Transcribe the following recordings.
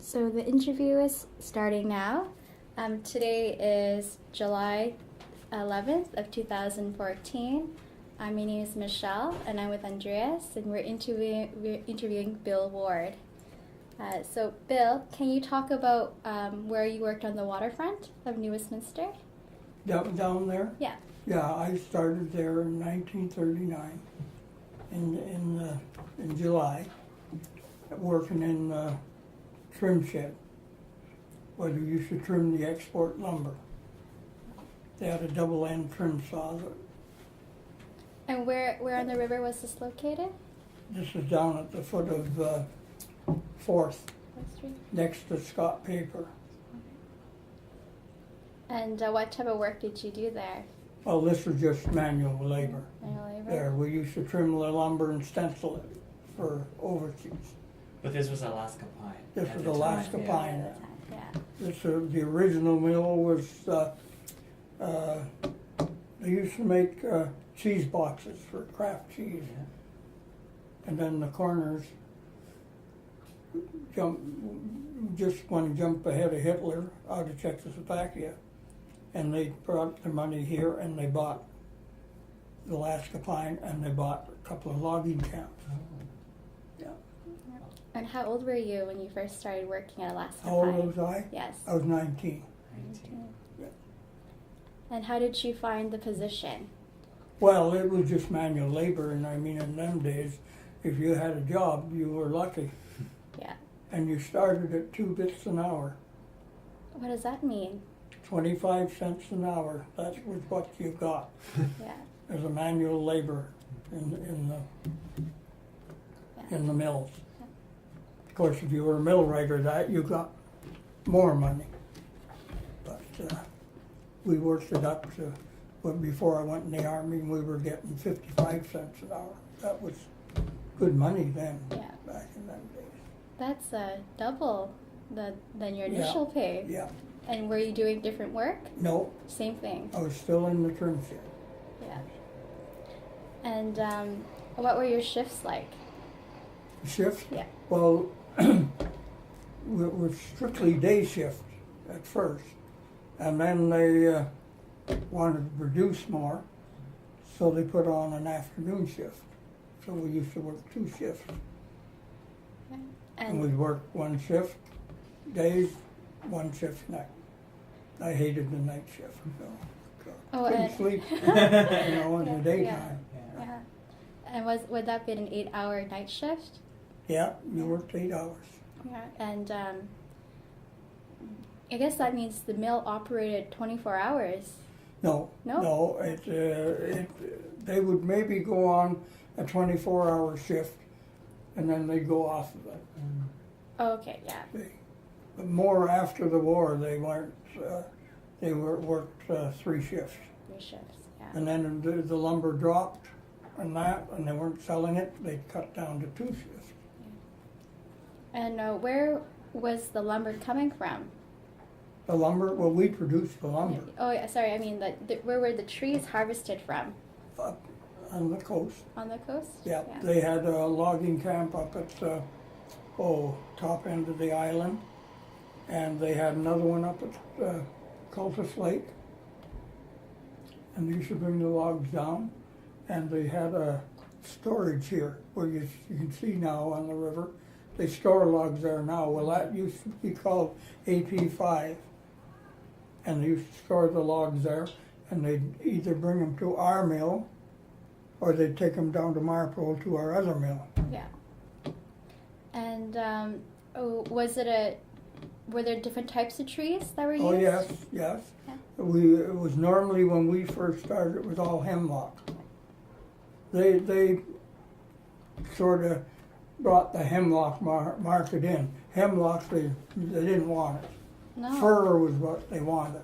So the interview is starting now. Today is July 11th of 2014. My name is Michelle, and I'm with Andreas, and we're interviewing Bill Ward. So Bill, can you talk about where you worked on the waterfront of New Westminster? Down there? Yeah. Yeah, I started there in 1939 in July, working in trim shed, where they used to trim the export lumber. They had a double end trim saw. And where on the river was this located? This is down at the foot of 4th, next to Scott Paper. And what type of work did you do there? Well, this was just manual labor. Manual labor? There, we used to trim the lumber and stencil it for overseas. But this was Alaska pine. This at was the time, Alaska yeah. pine. Yeah. This, the original mill was, they used to make cheese boxes for Kraft cheese. Yeah. And then the corners just want to jump ahead of Hitler out of Czechoslovakia. And they brought the money here and they bought the Alaska pine and they bought a couple of logging camps. Oh. Yeah. And how old were you when you first started working at Alaska How Pine? old was I? Yes. I was 19. 19. Yeah. And how did you find the position? Well, it was just manual labor, and I mean, in them days, if you had a job, you were lucky. Yeah. And you started at 2 bits an hour, What does that mean? 25 cents an hour. That was what you got Yeah. as a manual labor in the mills. Of course, if you were a millwright, that you got more money. But we worked it up to, well, before I went in the army, we were getting 55 cents an hour. That was good money then, Yeah. back in them days. That's double than your Yeah. initial pay. Yeah. And were you doing different work? No, Same thing. I was still in the trim shed. Yeah. And what were your shifts like? Shift? Yeah. Well, it was strictly day shift at first. And then they wanted to produce more, so they put on an afternoon shift. So we used to work 2 shifts. Okay. And we'd work 1 shift days, 1 shift night. I hated the night shift, so Oh, couldn't and- sleep, in the daytime. Yeah. And would that be an 8-hour night shift? Yeah, you worked 8 hours. Yeah. And I guess that means the mill operated 24 hours. No, No? they would maybe go on a 24-hour shift, and then they'd go off of it. Oh, okay. Yeah. But more after the war, they weren't. They worked 3 shifts, 3 shifts. Yeah. and then the lumber dropped, and they weren't selling it. They'd cut down to 2 shifts. And where was the lumber coming from? The lumber, well, we produced the lumber Oh, yeah, sorry. I mean, where were the trees harvested from? up on the coast. On the coast? Yeah, they had a logging camp up at top end of the island, and they had another one up at Cultus Lake. And they used to bring the logs down, and they had a storage here where you can see now on the river. They store logs there now. Well, that used to be called AP5, and they used to store the logs there, and they'd either bring them to our mill, or they'd take them down to Marpole to our other mill. Yeah. And were there different types of trees that were used? Oh, yes. Yeah. It was normally, when we first started, it was all hemlock. They sort of brought the hemlock market in. Hemlock, they didn't want it. No. Fir was what they wanted.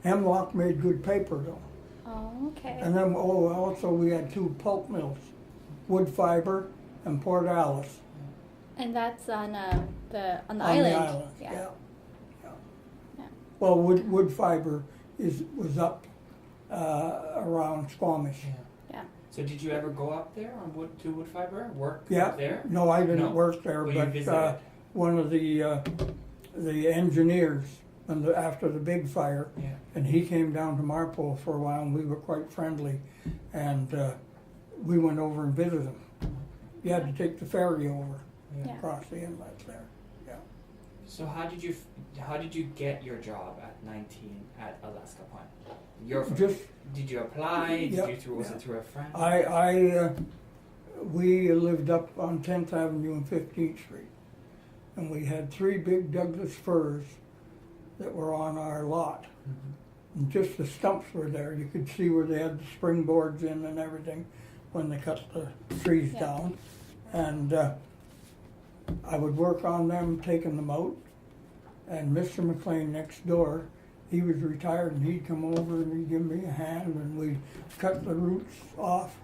Hemlock made good paper though. Oh, okay. And then, also we had 2 pulp mills, Wood Fiber and Port Alice. And that's on the on island. the island. Yeah. Yeah. Well, Wood Fiber was up around Squamish. Yeah. So did you ever go up there on wood fiber? Work Yeah. up there? No, I didn't No? work there, Well, you but visited. one of the the engineers after the big fire, Yeah. and he came down to Marpole for a while, and we were quite friendly, and we went over and visited him. You had to take the ferry over Yeah. Yeah. across the inlet there. So how did you get your job at 19 at Alaska Pine? Did you apply? Yeah, Was yeah. it through a friend? We lived up on 10th Avenue and 15th Street, and we had 3 big Douglas firs that were on our lot. Mhm. And just the stumps were there. You could see where they had the springboards in and everything when they cut the trees Yeah. down. And I would work on them, taking them out. And Mr. McLean next door, he was retired, and he'd come over and he'd give me a hand, and we'd cut the roots off.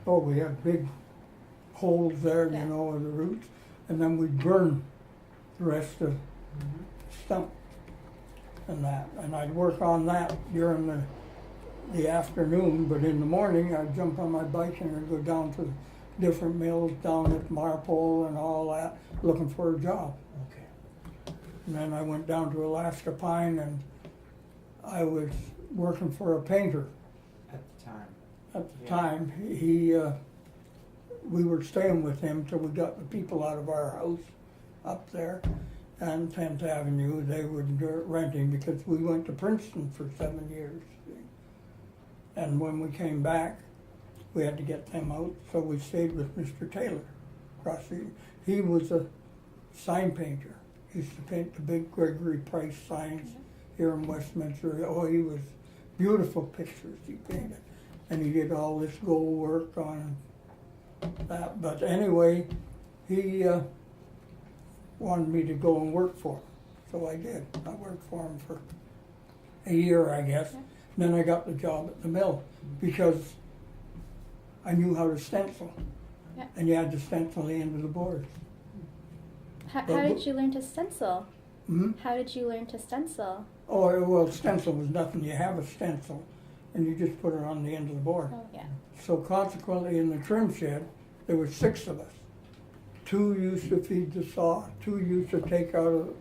Oh, we had big holes there, Yeah. you know, of the roots. And then we'd burn the rest of Mhm. the stump and that. And I'd work on that during the afternoon, but in the morning I'd jump on my bike and I'd go down to different mills down at Marpole and all that, looking for a job. Okay. And then I went down to Alaska Pine, and I was working for a painter At the time. at the Yeah. time. We were staying with him till we got the people out of our house up there on 10th Avenue. They were renting because we went to Princeton for 7 years. And when we came back, we had to get them out, so we stayed with Mr. Taylor. He was a sign painter. He used to paint the big Gregory Price signs here in Westminster. Oh, he was beautiful pictures he painted. And he did all this gold work on that. But anyway, he wanted me to go and work for him. So I did. I worked for him for a year, I guess. Yeah. Then I got the job at the mill because I knew how to stencil. Yeah. And you had to stencil the end of the boards. How But did you learn to stencil? Hmm? How did you learn to stencil? Oh, well, stencil was nothing. You have a stencil and you just put it on the end of the board. Oh, yeah. So consequently, in the trim shed, there were 6 of us. 2 used to feed the saw, 2 used to take out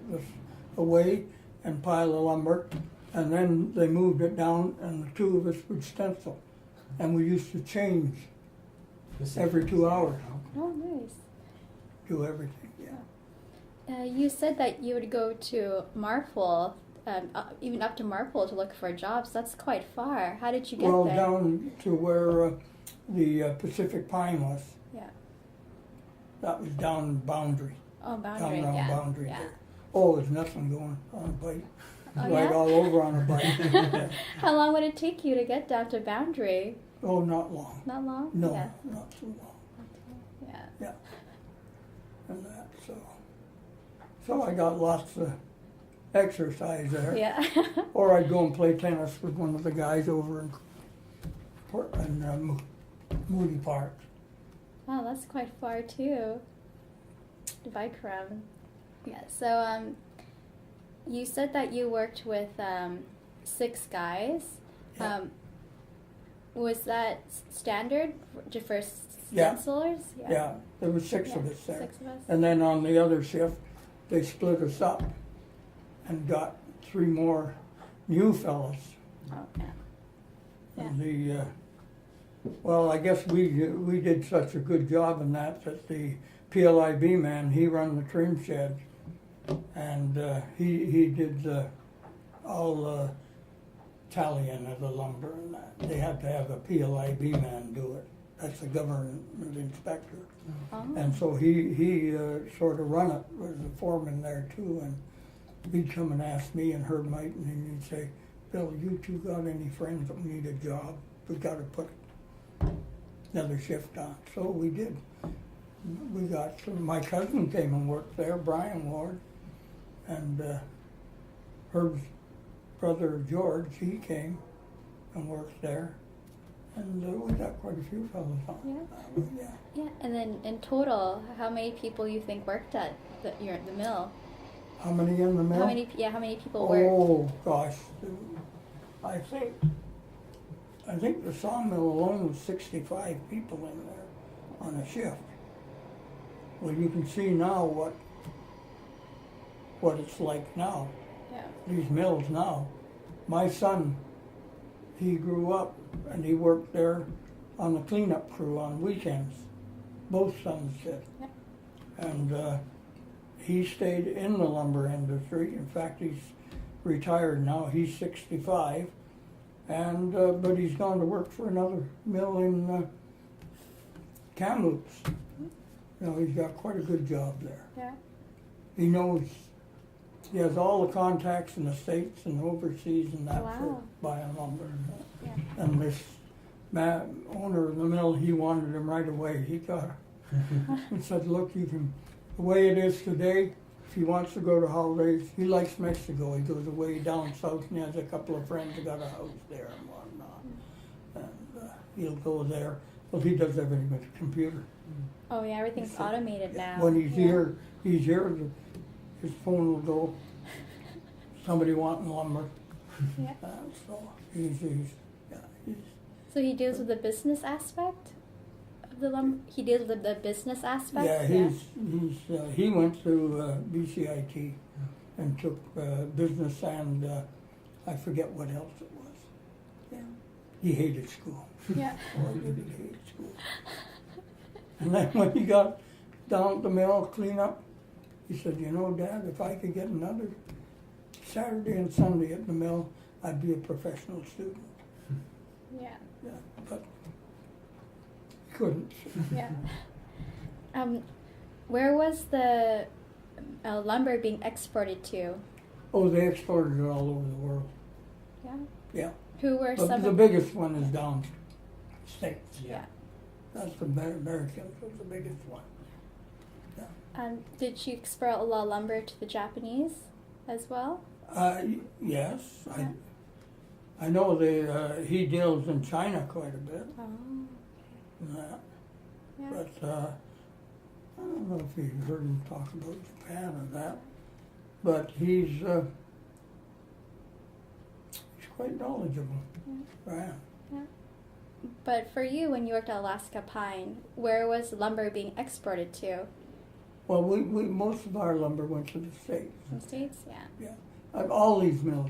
away and pile the lumber, and then they moved it down, and the 2 of us would stencil. And we used to change, every 2 hours. Oh, nice. do everything, yeah. You said that you would go to Marpole, even up to Marpole to look for jobs. That's quite far. How did you get Well, there? down to where the Pacific Pine was. Yeah. That was down Boundary. Oh, Boundary. Down around Yeah. Boundary Yeah. there. Oh, there's nothing going on a bike. Oh, Right yeah? all over on a bike. How long would it take you to get down to Boundary? Oh, not long. Not long? No, Yeah. not too long. Yeah. And that, so I got lots of exercise there. Yeah. Or I'd go and play tennis with one of the guys over in Moody Park. Wow, that's quite far too. The bike ride. Yeah. So you said that you worked with 6 guys. Yeah. Was that standard for Yeah. stencilers? Yeah, there were 6 of Yeah, us there. 6 of us. And then on the other shift, they split us up and got 3 more new fellas. Oh, yeah. Yeah. And well, I guess we did such a good job in that the PLIB man, he run the trim shed, and he did all tallying of the lumber and that. They had to have a PLIB man do it. That's the government inspector. Oh. And so he sort of run it, was the foreman there too, and he'd come and ask me and Herb Mighton, and he'd say, Bill, you 2 got any friends that need a job? We got to put another shift on. So we did. We got my cousin came and worked there, Brian Ward, and Herb's brother George, he came and worked there. And we got quite a few fellows on. Yeah. Yeah, and then in total, how many people you think worked at the mill? How many in the mill? How many people worked? Oh gosh, I think the sawmill alone was 65 people in there on a shift. Well, you can see now what it's like now. Yeah. These mills now. My son, he grew up and he worked there on the cleanup crew on weekends. Both sons did. Yeah. And he stayed in the lumber industry. In fact, he's retired now. He's 65. And but he's gone to work for another mill in Kamloops. You know, he's got quite a good job there. Yeah. He knows, he has all the contacts in the States and overseas and that for Wow. buying lumber and that. Yeah. And this owner of the mill, he wanted him right away. He got he said, look, you can, the way it is today, if he wants to go to holidays, he likes Mexico. He goes away down south and he has a couple of friends that got a house there and whatnot. And he'll go there. Well, he does everything with the computer. Oh yeah, everything's automated now. When he's Yeah. here, his phone will go, somebody wanting lumber. Yeah. So he's So he deals with the business aspect of the lumber. He deals with the business aspect. yeah, he went to BCIT and took business and I forget what else it was. Yeah. He hated school. Yeah. Oh, he really hated school. And then when he got down at the mill, clean up, he said, you know, Dad, if I could get another Saturday and Sunday at the mill, I'd be a professional student. Yeah. Yeah, but he couldn't. Yeah. Where was the lumber being exported to? Oh, they exported it all over the world. Yeah. Yeah. Who were some The of biggest one is down States. Yeah. That's the Americans was the biggest one. Did you export a lot of lumber to the Japanese as well? Yes, Yeah. I know he deals in China quite a bit. Oh. And that. Yeah. But I don't know if you've heard him talk about Japan or that. But he's quite knowledgeable. Right. But for you, when you worked at Alaska Pine, where was lumber being exported to? Well, we most of our lumber went to the States. From States? Yeah. All these mills.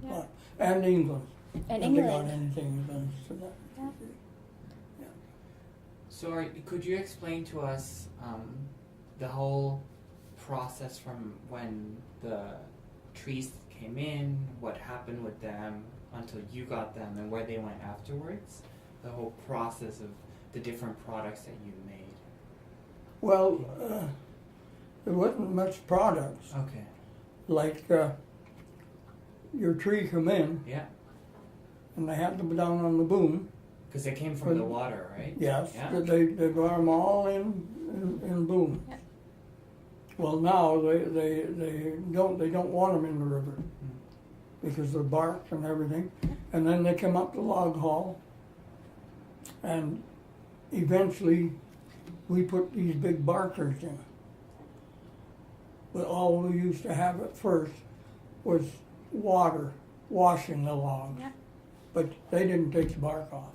Yeah. And England. And If they got England. anything against that. Yeah. So could you explain to us the whole process from when the trees came in, what happened with them until you got them, and where they went afterwards? The whole process of the different products that you made. Well, there wasn't much products. Okay. Like your tree come in, Yeah. and they had to be down on the boom. Because they came from the water, right? Yes, Yeah. they brought them all in boom. Yeah. Well, now they don't want them in the river because they're bark and everything. And then they come up the log haul, and eventually we put these big barkers in. But all we used to have at first was water washing the logs, Yeah. but they didn't take the bark off.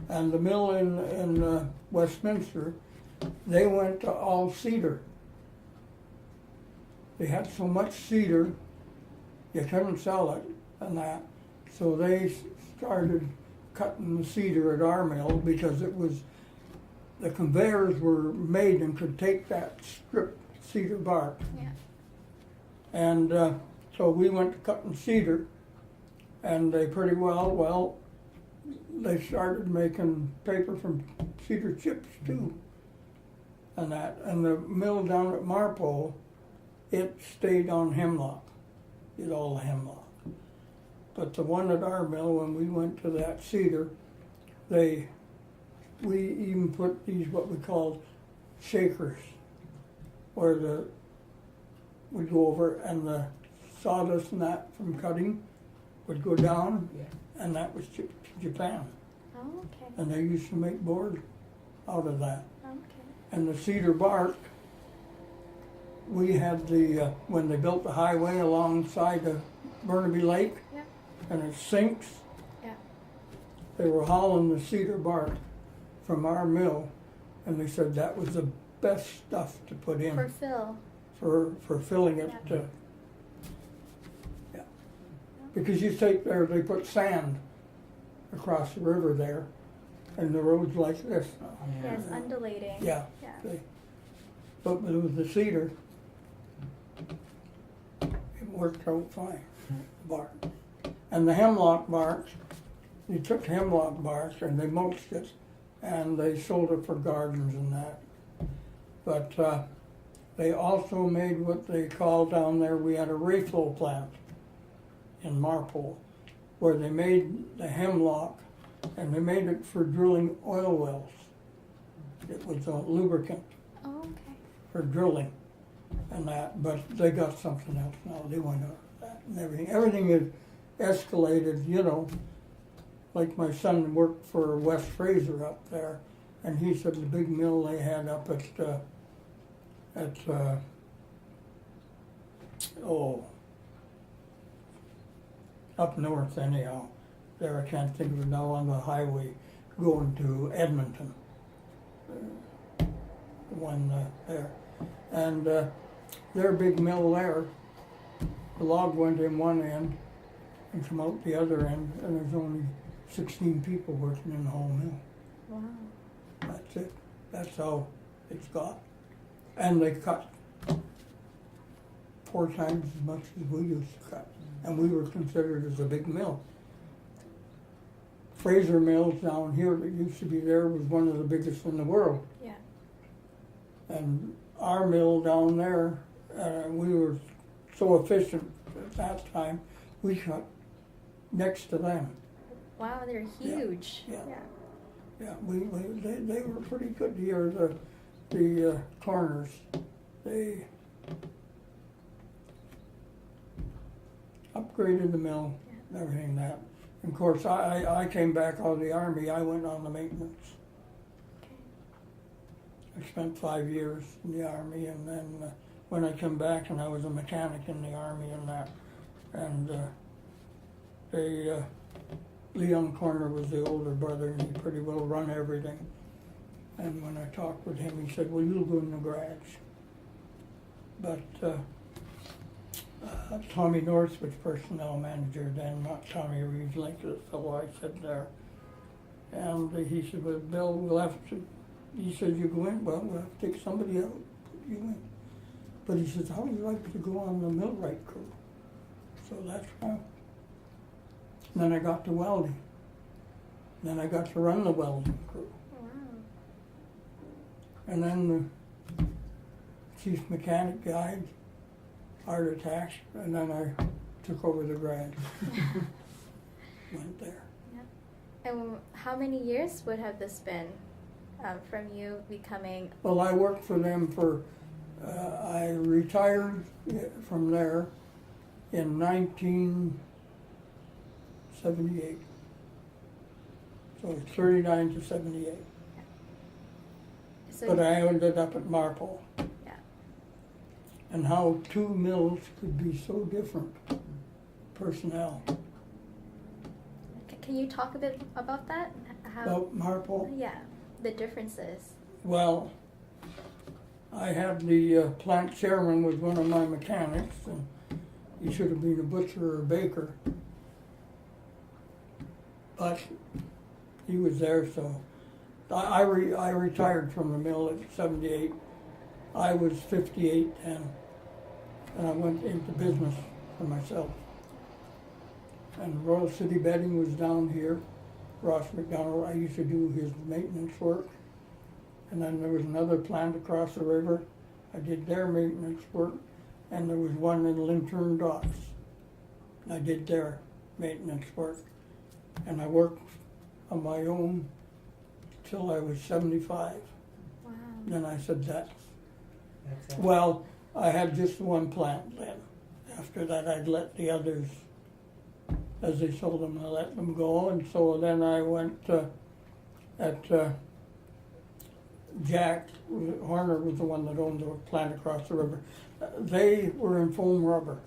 And the mill in Westminster, they went to all cedar. They had so much cedar, you couldn't sell it and that. So they started cutting the cedar at our mill because the conveyors were made and could take that stripped cedar bark. Yeah. And so we went to cutting cedar, and they pretty well, they started making paper from cedar chips too. And that, and the mill down at Marpole, it stayed on hemlock, did all the hemlock. But the one at our mill, when we went to that cedar, we even put these what we called shakers, where we'd go over and the sawdust and that from cutting would go down, Yeah. and that was shipped to Japan. Oh, okay. And they used to make board out of that. Okay. And the cedar bark, we had when they built the highway alongside the Burnaby Lake, Yeah. and it sinks, Yeah. they were hauling the cedar bark from our mill, and they said that was the best stuff to put in For Phil. for filling it. Yeah. Yeah. Because you take there, they put sand across the river there, and the road's like this now. Yeah, it's undulating. Yeah. Yeah. But with the cedar, it worked out fine, bark. And the hemlock barks, they took hemlock barks and they mulched it, and they sold it for gardens and that. But they also made what they call down there, we had a reflow plant in Marpole, where they made the hemlock, and they made it for drilling oil wells. It was a lubricant Oh, okay. for drilling and that, but they got something else now. They went out of that and everything. Everything is escalated, you know. Like my son worked for West Fraser up there, and he said the big mill they had up up north anyhow. There, I can't think of it now, on the highway going to Edmonton. The one there. And their big mill there, the log went in one end and come out the other end, and there's only 16 people working in the whole mill. Wow. That's it. That's how it's got. And they cut 4 times as much as we used to cut. And we were considered as a big mill. Fraser Mills down here that used to be there was one of the biggest in the world. Yeah. And our mill down there, we were so efficient at that time, we cut next to them. Wow, they're huge. Yeah. Yeah, they were pretty good here. The corners, they upgraded the mill, and everything that. And of course, I came back out of the Army. I went on the maintenance. I spent 5 years in the Army, and then when I came back, and I was a mechanic in the Army and that, and Leon Corner was the older brother, and he pretty well run everything. And when I talked with him, he said, well, you'll go in the garage. But Tommy North was personnel manager then, not Tommy Reeves, like the fellow I said there. And he said, well, Bill, we'll have to, he said, you go in, well, we'll have to take somebody out, put you in. But he says, how would you like to go on the millwright crew? So that's how. And then I got to welding. Then I got to run the welding crew. Wow. And then the chief mechanic died, heart attack, and then I took over the garage. Went there. And how many years would have this been from you becoming? Well, I worked for them for, I retired from there in 1978. So it's 39 to 78. So But I ended up at Marpole. Yeah. And how 2 mills could be so different, personnel. Can you talk a bit about that? How? About Marpole? Yeah, the differences. Well, I had the plant chairman was one of my mechanics, and he should have been a butcher or a baker. But he was there, so I retired from the mill at 78. I was 58 then, and I went into business for myself. And Royal City Bedding was down here. Ross McDonald, I used to do his maintenance work. And then there was another plant across the river. I did their maintenance work. And there was one in Lintern Docks. I did their maintenance work. And I worked on my own till I was 75. Wow. Then I said, That's it. well, I had just one plant then. After that, I'd let the others, as they sold them, I let them go. And so then I went at Jack Horner was the one that owned the plant across the river. They were in foam rubber.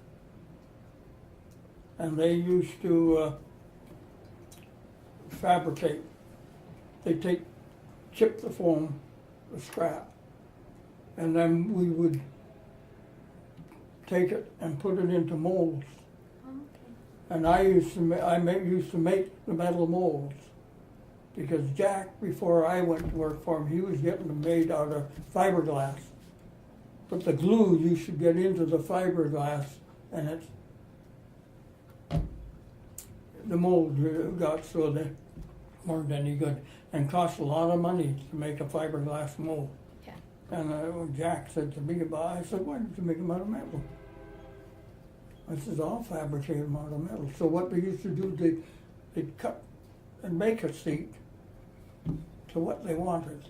And they used to fabricate. They chip the foam, the scrap, and then we would take it and put it into molds. Oh, okay. And I used to make the metal molds. Because Jack, before I went to work for him, he was getting them made out of fiberglass. But the glue you should get into the fiberglass, and it's the mold got so they weren't any good, and cost a lot of money to make a fiberglass mold. Yeah. And when Jack said to me about it, I said, "Why did you make them out of metal?" I said, "I'll fabricate them out of metal." So what they used to do, they'd cut and make a seat to what they wanted,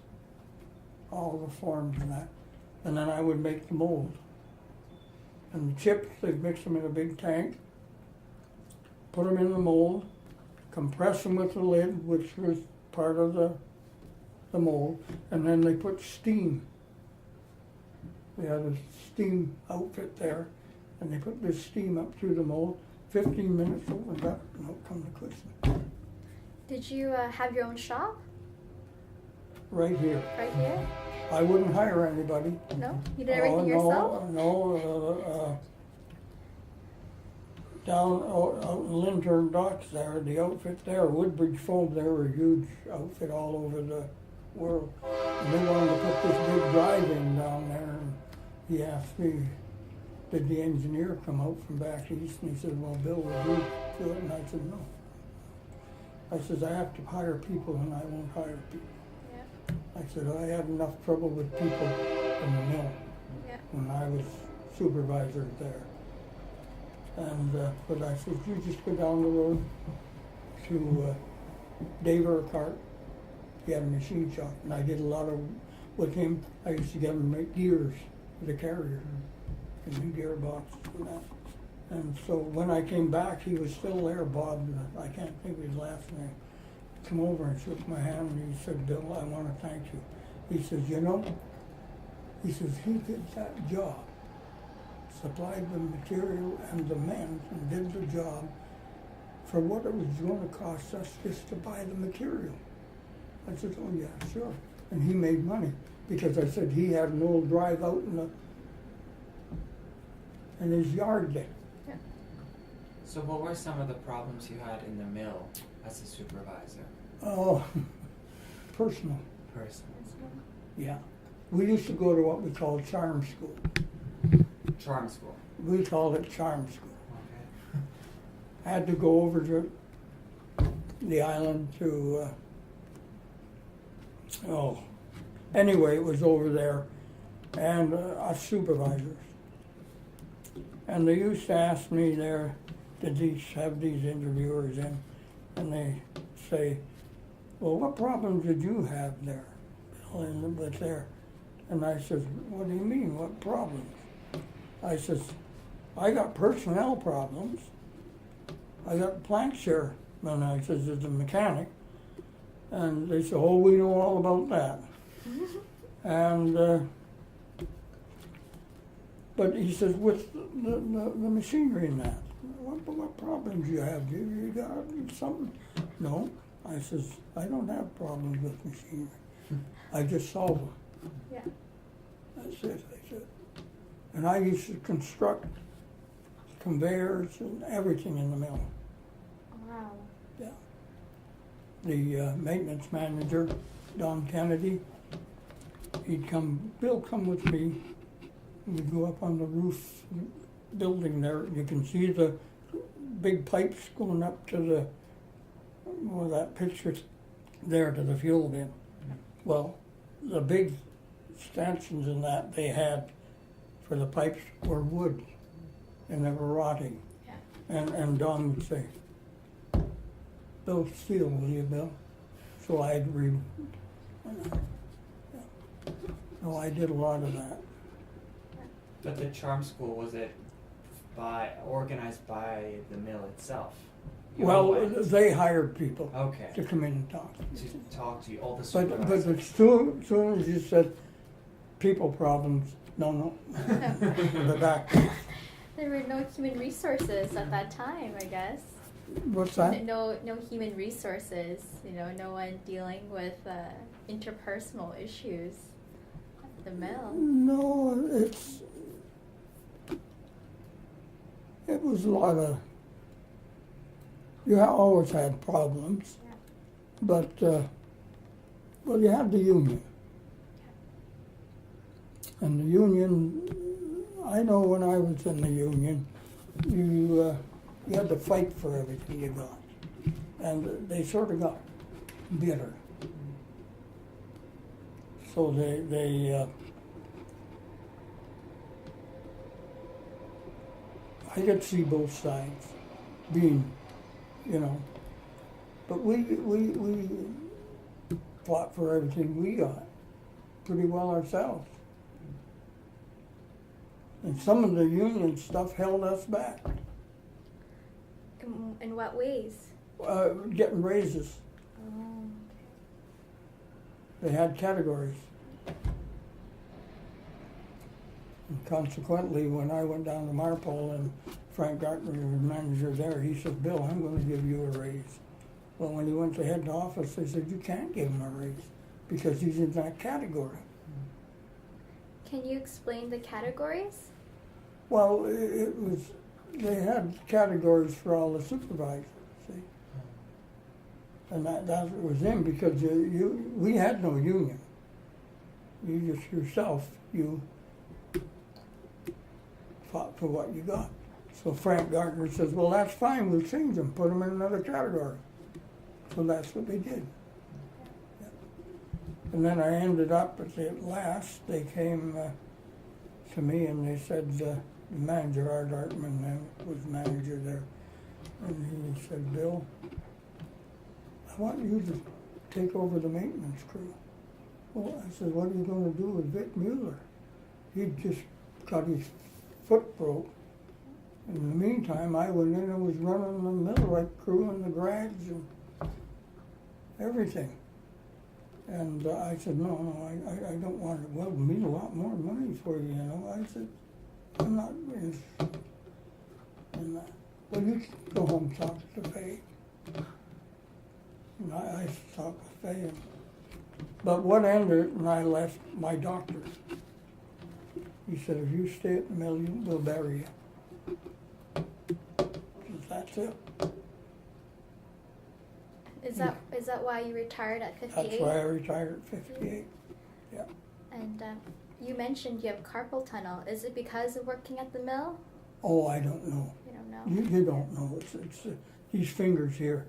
all the forms and that. And then I would make the mold. And the chips, they'd mix them in a big tank, put them in the mold, compress them with the lid, which was part of the mold, and then they put steam. They had a steam outfit there, and they put this steam up through the mold. 15 minutes opened up, and out come the cushion. Did you have your own shop Right here. right here? I wouldn't hire anybody. No? You did everything yourself? No, down out in Lintern Docks there, the outfit there, Woodbridge Foam, they were a huge outfit all over the world. And they wanted to put this big drive-in down there, and he asked me, did the engineer come out from back east? And he said, "Well, Bill, would you do it?" And I said, "No." I said, "I have to hire people, and I won't hire people." Yeah. I said, "I had enough trouble with people in the mill Yeah. when I was supervisor there." And, but I said, "You just go down the road to Dave Urquhart. He had a machine shop, and I did a lot of, with him, I used to get him to make gears for the carrier, and new gearboxes and that. And so when I came back, he was still there, Bob, I can't think of his last name. Come over and shook my hand, and he said, "Bill, I want to thank you." He says, "You know," he says, "he did that job, supplied the material and the men, and did the job for what it was going to cost us just to buy the material." I said, "Oh yeah, sure." And he made money, because I said he had an old drive out in his yard there. Yeah. So what were some of the problems you had in the mill as a supervisor? Oh, personal. Person. Yeah. We used to go to what we called charm school. Charm school. We called it charm school. Okay. I had to go over to the island to, anyway, it was over there, and us supervisors. And they used to ask me there, did these have these interviewers in, and they say, "Well, what problems did you have there, Bill, with there?" And I said, "What do you mean, what problems?" I says, "I got personnel problems. I got plant share." And I says, "As a mechanic." And they said, "Oh, we know all about that." And, but he says, "With the machinery and that, what problems you have? You got something?" "No." I says, "I don't have problems with machinery. I just solve them." Yeah. That's it, I said. And I used to construct conveyors and everything in the mill. Wow. Yeah. The maintenance manager, Don Kennedy, Bill, come with me. We'd go up on the roof building there. You can see the big pipes going up to that picture there to the fuel bin. Well, the big stanchions in that they had for the pipes were wood, and they were rotting. Yeah. And Don would say, "Bill, steel, will you, Bill?" So I'd read. No, I did a lot of that. But the charm school, was it organized by the mill itself? You all Well, went? they hired people Okay. to come in and talk. To talk to you, all the But supervisors. as soon as you said people problems, no. The back. There were no human resources at that time, I guess. What's that? No human resources. No one dealing with interpersonal issues at the mill. No, was a lot of, always had problems, Yeah. but, well, you had the union. And the union, I know when I was in the union, you had to fight for everything you got. And they sort of got bitter. So I could see both sides being, but we fought for everything we got pretty well ourselves. And some of the union stuff held us back. In what ways? Getting raises. Oh. They had categories. And consequently, when I went down to Marpole and Frank Gartner was manager there, he said, Bill, I'm going to give you a raise. Well, when he went to head office, they said, you can't give him a raise because he's in that category. Can you explain the categories? Well, they had categories for all the supervisors, see? And that was him because we had no union. You just yourself, you fought for what you got. So Frank Gartner says, well, that's fine, we'll change them, put them in another category. So that's what they did. Yeah. And then I ended up at last, they came to me and they said, the manager, Art Artman, then was manager there. And he said, Bill, I want you to take over the maintenance crew. Well, I said, what are you going to do with Vic Mueller? He'd just got his foot broke. In the meantime, I went in and was running the millwright crew and the grads and everything. And I said, no, I don't want it. Well, it'll mean a lot more money for you, I said, I'm not interested in that. Well, you can go home and talk to Faye. And I talked with Faye. But what ended, and I left my doctor. He said, if you stay at the mill, we'll bury you. That's it. Is that why you retired at 58? That's why I retired at 58. Yeah. And you mentioned you have carpal tunnel. Is it because of working at the mill? Oh, I don't know. You don't know. You don't know. It's these fingers here,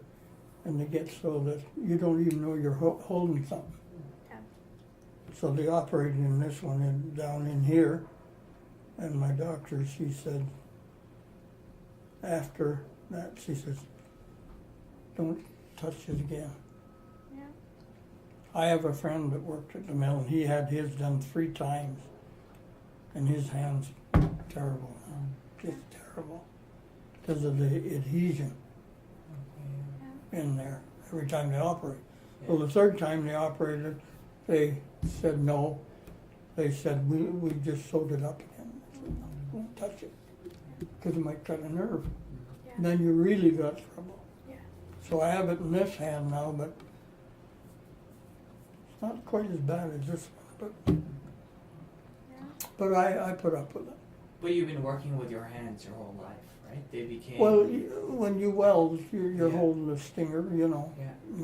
and they get so that you don't even know you're holding something. Yeah. So they operated in this one down in here, and my doctor, she said, after that, she says, don't touch it again. Yeah. I have a friend that worked at the mill, and he had his done 3 times, and his hand's terrible now, just terrible, because of the adhesion in there every time they operate. Well, the 3rd time they operated, they said no. They said, we just sewed it up again. I said, no, don't touch it, because it might cut a nerve. Yeah. And then you really got trouble. Yeah. So I have it in this hand now, but it's not quite as bad as this one. But I put up with it. But you've been working with your hands your whole life, right? They became... Well, when you weld, you're Yeah. holding the stinger, Yeah.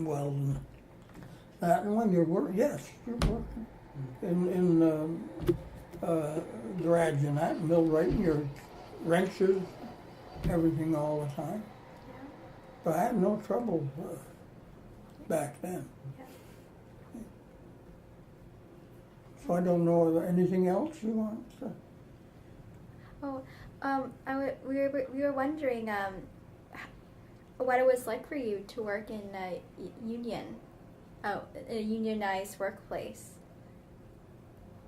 welding that. And when you're working, yes, you're working. In garage and that, millwrighting, your wrenches, everything all the time. Yeah. But I had no trouble back then. Yeah. So I don't know anything else you want to. Oh, we were wondering what it was like for you to work in a union, in a unionized workplace.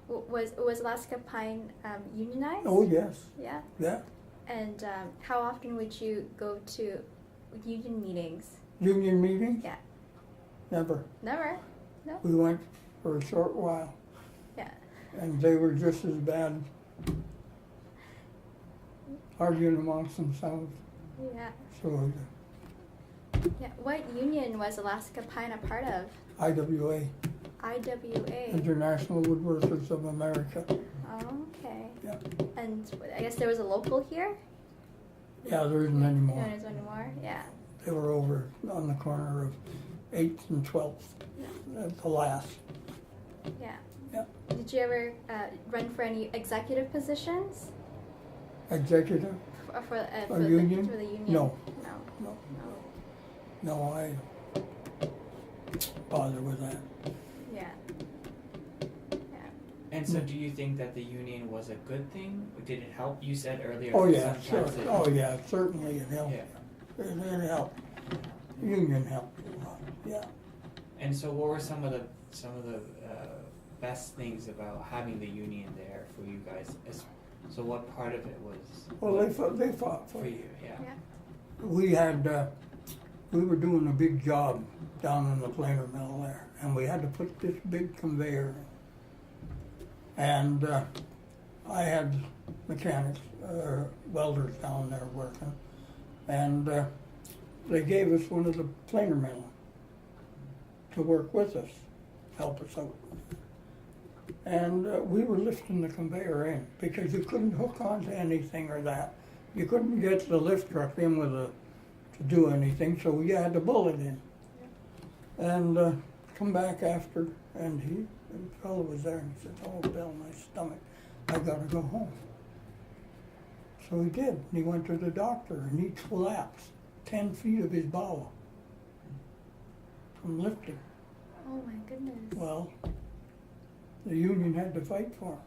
Was Alaska Pine unionized? Oh, yes, Yeah. yeah. And how often would you go to union meetings? Union meetings? Yeah. Never. Never. No. We went for a short while, Yeah. and they were just as bad, arguing amongst themselves. Yeah. So Yeah. What union was Alaska Pine a part of? IWA, IWA. International Woodworkers of America. Oh, okay. Yeah. And I guess there was a local here? Yeah, there isn't No anymore. one is anymore. Yeah. They were over on the corner of 8th and 12th, at the last. Yeah. Yeah. Did you ever run for any executive positions? Executive? For union? For the union? No. No. No, No. no, I bother with that. Yeah. And so, do you think that the union was a good thing? Did it help? You said earlier. Oh, that yeah, sure. sometimes it- Oh, yeah, certainly it helped. Yeah. It helped. Union helped a lot, yeah. And so, what were some of the best things about having the union there for you guys? So, what part of it was? Well, they fought for you. Yeah. Yeah. We had, we were doing a big job down in the planer mill there, and we had to put this big conveyor in. And I had mechanics, welders down there working, and they gave us one of the planer men to work with us, help us out. And we were lifting the conveyor in because you couldn't hook onto anything or that. You couldn't get the lift truck in to do anything, so we had to pull it in. And come back after, and the fellow was there, and he said, "Oh, Bill, my stomach, I gotta go home." So he did, and he went to the doctor, and he collapsed 10 feet of his bowel from lifting. Oh my goodness. Well, the union had to fight for him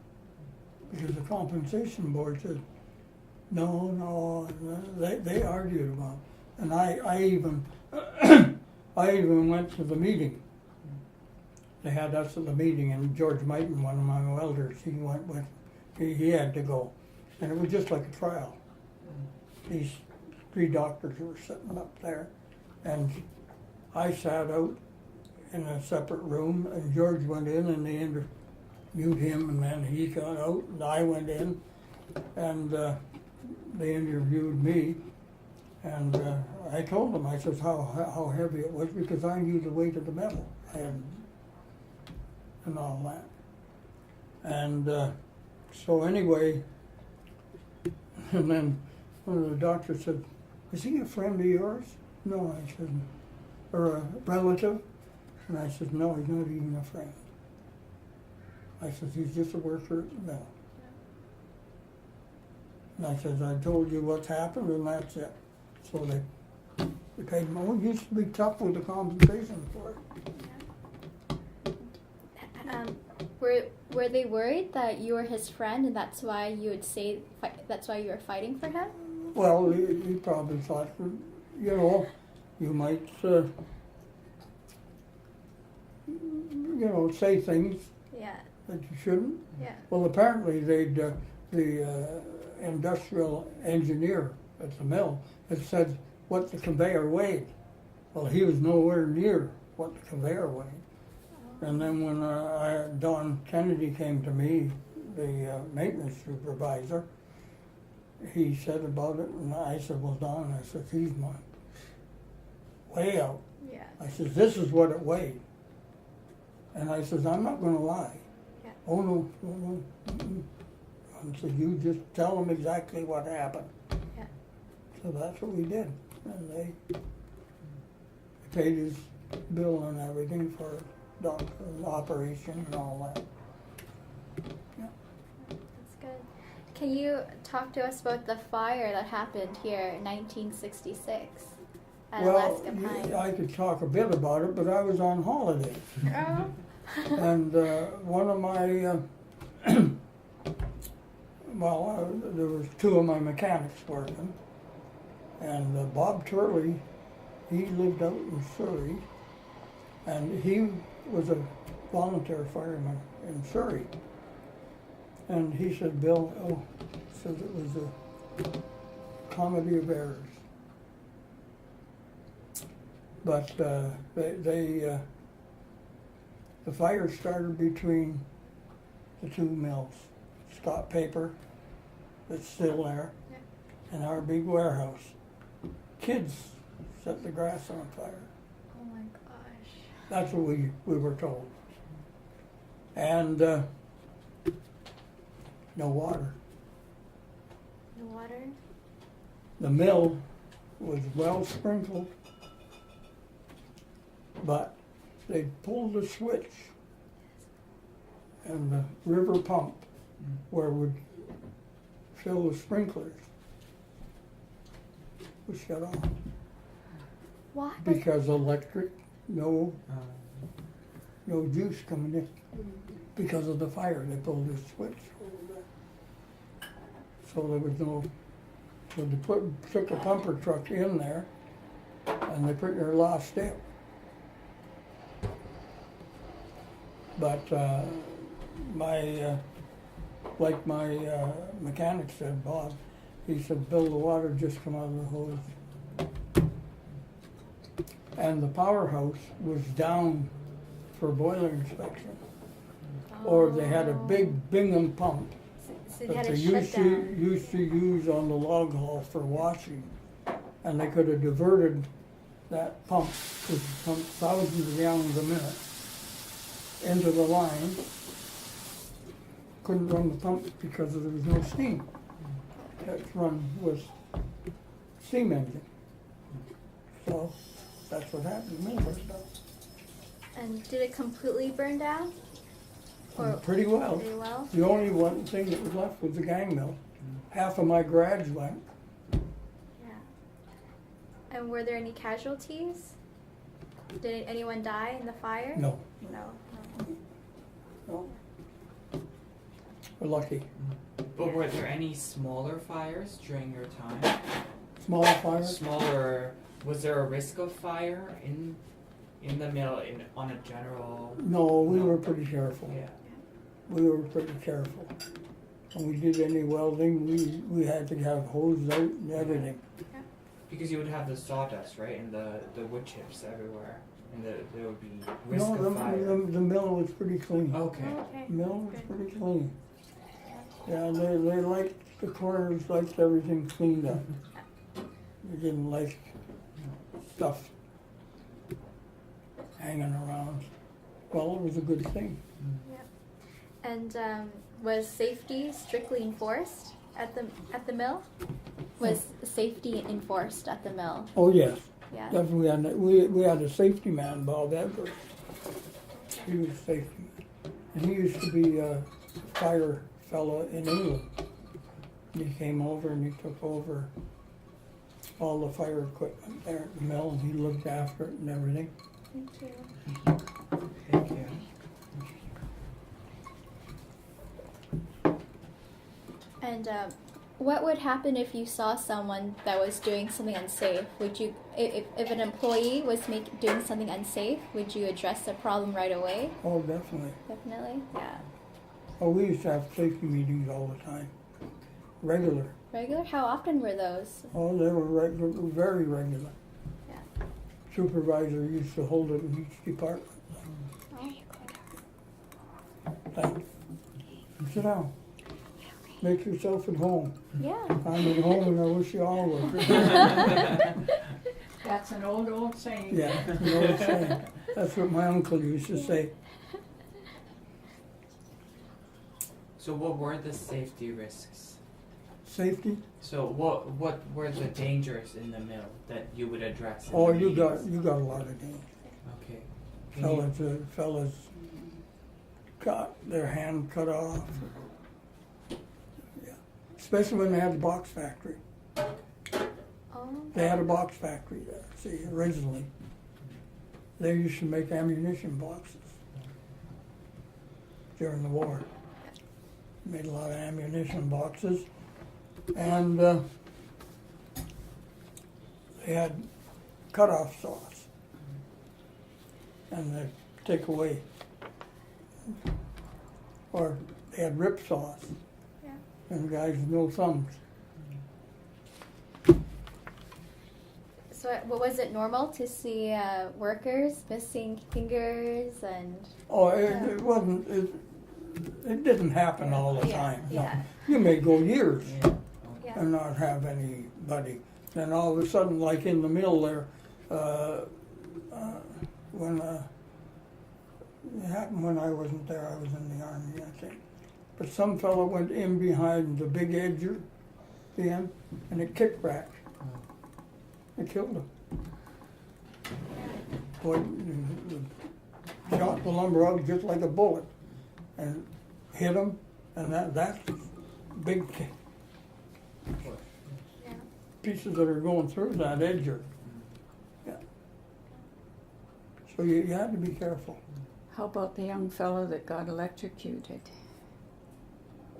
because the compensation board said, no, they argued about it. And I even, I even went to the meeting. They had us at the meeting, and George Mighton, one of my welders, he went with, he had to go. And it was just like a trial. These 3 doctors were sitting up there, and I sat out in a separate room, and George went in, and they interviewed him, and then he got out, and I went in, and they interviewed me, and I told them, I says how heavy it was, because I knew the weight of the metal, and all that. And so anyway, and then one of the doctors said, "Is he a friend of yours?" "No," I said, "or a relative?" And I said, "No, he's not even a friend." I said, "He's just a worker at the mill." And I said, "I told you what's happened, and that's it." So they paid him. Oh, it used to be tough with the compensation for it. Were they worried that you were his friend, and that's why you would say that's why you were fighting for him? Well, he probably thought, you might, say things Yeah. that you shouldn't. Yeah. Well, apparently the industrial engineer at the mill had said what the conveyor weighed. Well, he was nowhere near what the conveyor weighed. And then when Don Kennedy came to me, the maintenance supervisor, he said about it, and I said, "Well, Don," I said, "he's way out." Yeah. I said, "This is what it weighed." And I said, "I'm not going to lie." Yeah. "Oh, no. Mm-mm." I said, "You just tell them exactly what happened." Yeah. So that's what we did. And they paid his bill and everything for doctor and operation and all that. Yeah. That's good. Can you talk to us about the fire that happened here in 1966 at Alaska Pine? I could talk a bit about it, but I was on holiday. Oh. And one of my, there was 2 of my mechanics working, and Bob Turley, he lived out in Surrey, and he was a volunteer fireman in Surrey. And he said, "Bill," says it was a comedy of errors. But the fire started between the 2 mills, Scott Paper, that's still there, Yeah. and our big warehouse. Kids set the grass on fire. Oh my gosh. That's what we were told. And no water. The water? The mill was well sprinkled, but they pulled the switch and the river pump where it would fill the sprinklers was shut off Why? because electric, no Um, juice coming in because of the fire. They pulled the switch. So there was no, so they took a pumper truck in there and they pretty near lost it. But like my mechanic said, Bob, he said, Bill, the water just come out of the hose. And the powerhouse was down for boiler inspection. Or they had a big Bingham pump So they that had they to shut used down. to use on the log hall for washing. And they could have diverted that pump to pump thousands of gallons a minute into the line. Couldn't run the pump because there was no steam. It's run with steam engine. So that's what happened. The mill burst out. And did it completely burn down? Or Pretty well. pretty well? The only one thing that was left was the gang mill. Half of my garage went. Yeah. And were there any casualties? Did anyone die in the fire? No, No. no. We're lucky. but were there any smaller fires during your time? Small fires? Smaller. Was there a risk of fire in the mill on a general? No, we were pretty careful. Yeah. We were pretty careful. When we did any welding, we had to have hose out and everything. Because you would have the sawdust, right, and the wood chips everywhere, and there would be risk No, of fire. the mill was pretty clean. Okay. Okay. The mill was Good. pretty clean. Yeah, they liked, the corners liked everything cleaned up. They didn't like stuff hanging around. Well, it was a good thing. And was safety strictly enforced at the mill? Was safety enforced at the mill? Oh, yes. Yeah. Definitely, we had a safety man, Bob Edwards. He was a safety man. And he used to be a fire fellow in England. He came over and he took over all the fire equipment there at the mill, and he looked after it and everything. Thank you. Thank you. And what would happen if you saw someone that was doing something unsafe? Would you, if an employee was doing something unsafe, would you address the problem right away? Oh, definitely. Definitely. Yeah. Oh, we used to have safety meetings all the time. Regular. Regular? How often were those? Oh, they were regular, very regular. Yeah. Supervisor used to hold it in each department. Oh. Thank you. Sit down. Make yourself at home. Yeah. I'm at home and I wish you all were. That's an old saying. Yeah, you know what I'm saying? That's what my uncle used to say. So what were the safety risks? Safety? So what were the dangers in the mill that you would address? In Oh, the you got meetings? a lot of danger. Okay. Can you- Fellas got their hand cut off. Yeah. Especially when they had the box factory. Oh. They had a box factory there, see, originally. They used to make ammunition boxes during the war. Made a lot of ammunition boxes. And they had cut-off saws. And they take away. Or they had rip saws. Yeah. And guys with no thumbs. So what was it normal to see workers missing fingers and? Oh, it wasn't, it didn't happen all the Yeah, time. No. yeah. You may go years Yeah. Yeah. and not have anybody. Then all of a sudden, like in the mill there, when it happened when I wasn't there, I was in the army, I think. But some fellow went in behind the big edger, the end, and it kickback. It killed him. Boy, shot the lumber out just like a bullet and hit him, and that's big Yeah. pieces that are going through that edger. Yeah. So you had to be careful. How about the young fellow that got electrocuted?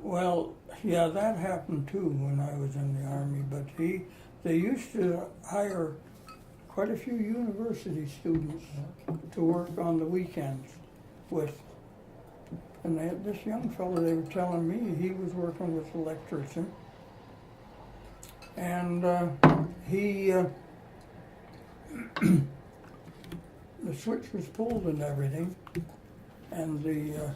Well, yeah, that happened too when I was in the Army, but they used to hire quite a few university students to work on the weekends with. And they had this young fellow, they were telling me he was working with an electrician. And the switch was pulled and everything. And the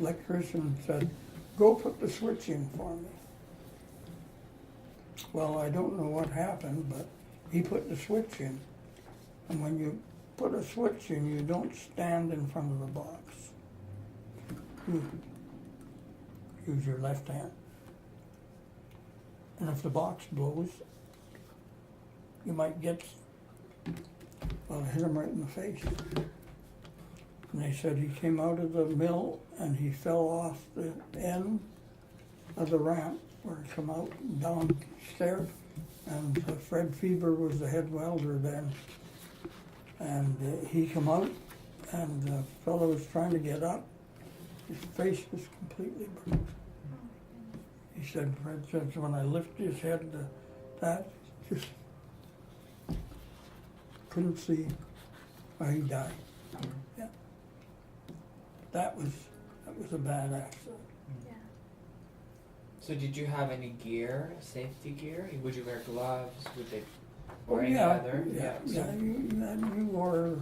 electrician said, "Go put the switch in for me." Well, I don't know what happened, but he put the switch in. And when you put a switch in, you don't stand in front of the box. You use your left hand. And if the box blows, you might get, well, hit him right in the face. And they said he came out of the mill and he fell off the end of the ramp where he come out downstairs. And Fred Feber was the head welder then. And he come out and the fellow was trying to get up. His face was completely burned. He said, Fred said, when I lifted his head, that just couldn't see. Well, he died. Yeah. That was a bad accident. Yeah. So did you have any gear, safety gear? Would you wear gloves? Would they Oh, or any yeah, other? yeah, So- yeah. You wore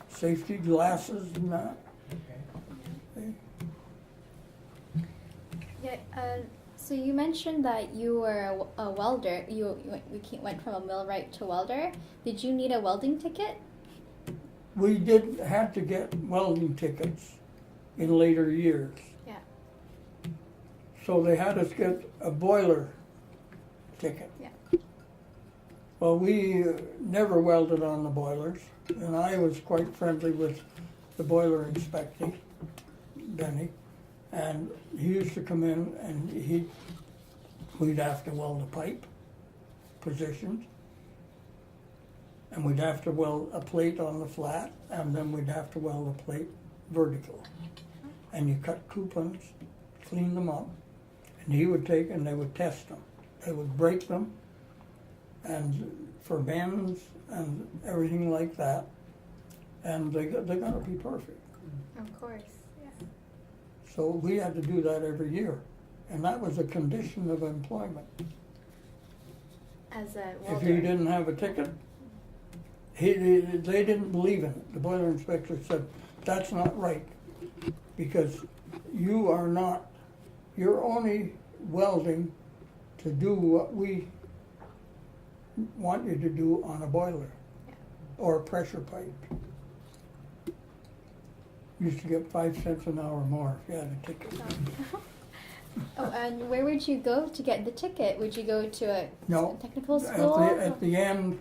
safety glasses and that. Okay. Yeah. So you mentioned that you were a welder. You went from a millwright to welder. Did you need a welding ticket? We had to get welding tickets in later years. Yeah. So they had us get a boiler ticket. Yeah. Well, we never welded on the boilers, and I was quite friendly with the boiler inspector, Benny, and he used to come in and we'd have to weld a pipe positions, and we'd have to weld a plate on the flat, and then we'd have to weld a plate vertical. And you cut coupons, clean them up, and he would take and they would test them. They would break them, and for bends and everything like that, and they got to be perfect. Of course. Yeah. So we had to do that every year, and that was a condition of employment. As a welder. If you didn't have a ticket, they didn't believe in it. The boiler inspector said, "That's not right, because you're only welding to do what we want you to do on a boiler or a pressure pipe." Used to get 5 cents an hour more if you had a ticket. Oh, and where would you go to get the ticket? Would you go to a No, technical school? at the end,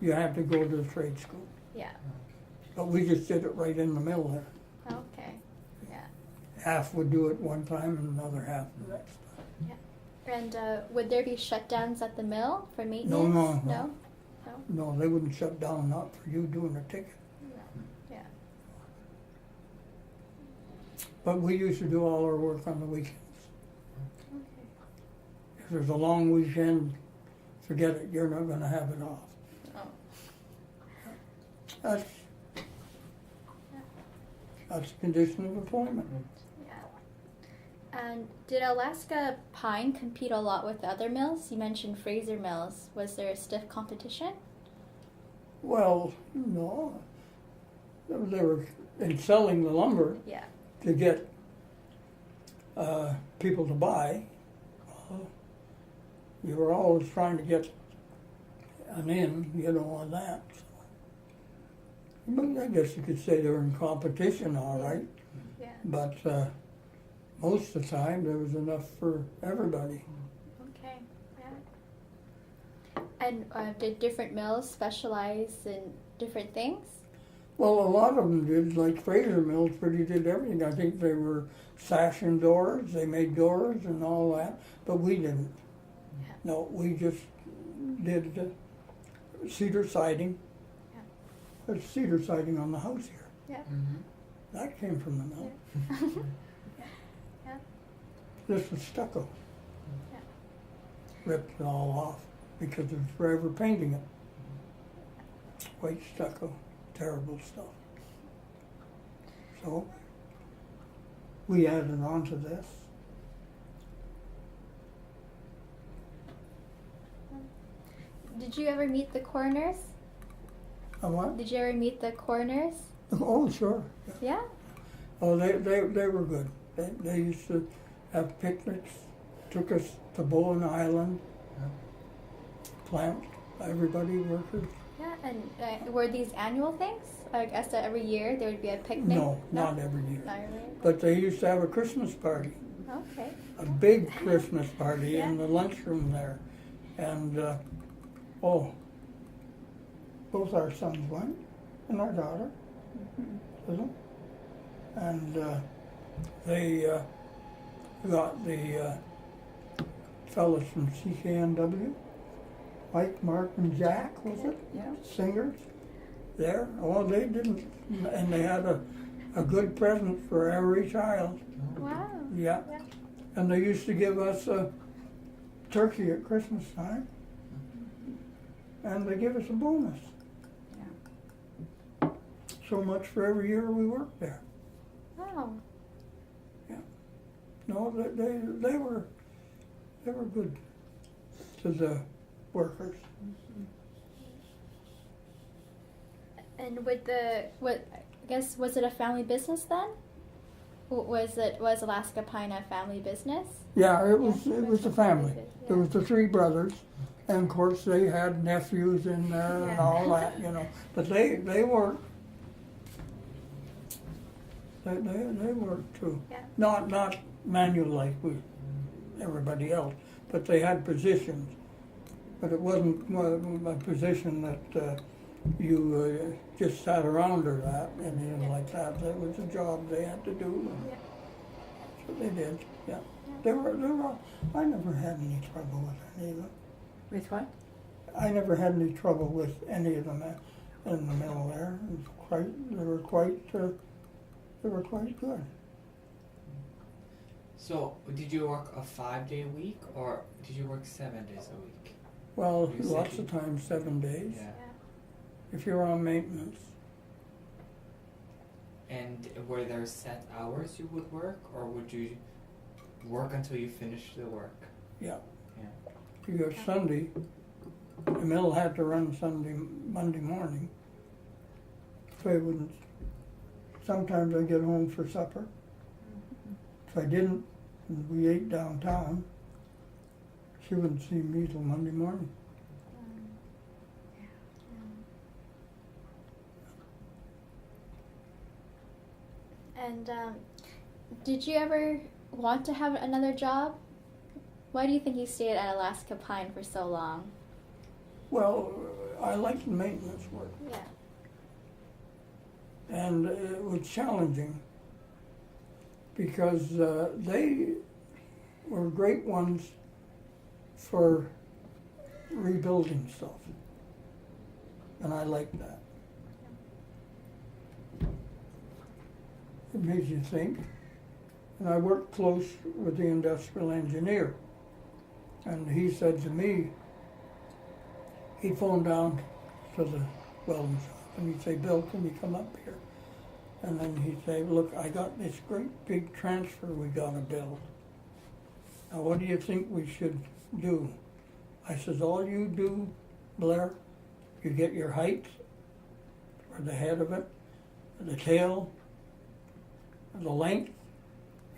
you had to go to the trade school. Yeah. But we just did it right in the middle there. Okay. Yeah. Half would do it one time and another half the next time. And would there be shutdowns at the mill for maintenance? No. No. No, they wouldn't shut down, not for you doing a ticket. Yeah. But we used to do all our work on the weekends. Okay. If there's a long weekend, forget it, you're not gonna have it off. Oh. That's a condition of employment. Yeah. And did Alaska Pine compete a lot with other mills? You mentioned Fraser Mills. Was there a stiff competition? Well, no. They were in selling the lumber Yeah. to get people to buy. You were always trying to get an in, on that. But I guess you could say they were in competition, all right. Yeah. But most of the time, there was enough for everybody. Okay. Yeah. And did different mills specialize in different things? Well, a lot of them did, like Fraser Mills pretty did everything. I think they were sashing doors, they made doors and all that, but we didn't. Yeah. No, we just did cedar siding. Yeah. There's cedar siding on the house here. Yeah. Mm-hmm. That came from the mill. Yeah. This was stucco. Yeah. Ripped it all off because of forever painting it. White stucco, terrible stuff. So we added on to this. Did you ever meet the Corners? A what? Did you ever meet the Corners? Oh, sure. Yeah. Oh, they were good. They used to have picnics, took us to Bowen Island, plant, everybody, workers. Yeah. And were these annual things? I guess that every year there would be a picnic. No, not every year. Not really. But they used to have a Christmas party, Okay. a big Christmas party Yeah. in the lunchroom there. And, both our sons went, and our daughter, Susan. And they got the fellas from CKNW, Mike, Mark, and Jack, was it? Yeah. Singers there. Oh, they didn't, and they had a good present for every child. Wow. Yeah. Yeah. And they used to give us a turkey at Christmas time, and they give us a bonus. Yeah. So much for every year we worked there. Wow. No, they were good to the workers. And with I guess, was it a family business then? Was Alaska Pine a family business? Yeah, it was a family. Yeah. There was the three brothers, and of course they had nephews in there and Yeah. all that, you know. But they worked. They worked too. Yeah. Not manual like with everybody else, but they had positions. But it wasn't a position that you just sat around or that, anything like that. That was a job they had to do. Yeah. So they did, yeah. They were, I never had any trouble with any of them. With what? I never had any trouble with any of them in the mill there. It was they were quite good. So, did you work a 5-day week or did you work 7 days a week? Well, You said lots you- of times 7 days, Yeah. if you're on maintenance. And were there set hours you would work, or would you work until you finished the work? Yeah. Yeah. Because Sunday, the mill had to run Monday morning. So I wouldn't, sometimes I'd get home for supper. If I didn't, and we ate downtown, she wouldn't see me till Monday morning. And did you ever want to have another job? Why do you think you stayed at Alaska Pine for so long? Well, I liked the maintenance work, Yeah. and it was challenging because they were great ones for rebuilding stuff, and I liked that. It made you think, and I worked close with the industrial engineer, and he said to me, he'd phone down to the welding shop and he'd say, "Bill, can you come up here?" And then he'd say, "Look, I got this great big transfer we gotta build. Now what do you think we should do?" I says, "All you do, Blair, you get your height for the head of it, the tail, the length,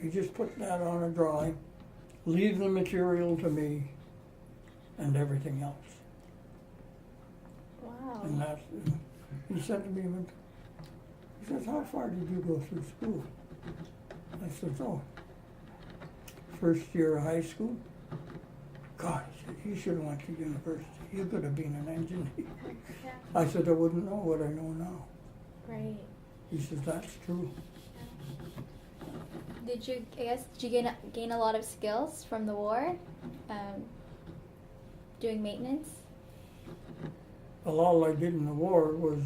you just put that on a drawing, leave the material to me, and everything else." Wow. And that's, he said to me, he says, "How far did you go through school?" I said, "Oh, first year of high school, God, he said, you should have went to university. You could have been an engineer. Yeah. I said, I wouldn't know what I know now. Right. He says, that's true. Did you gain a lot of skills from the war, doing maintenance? Well, all I did in the war was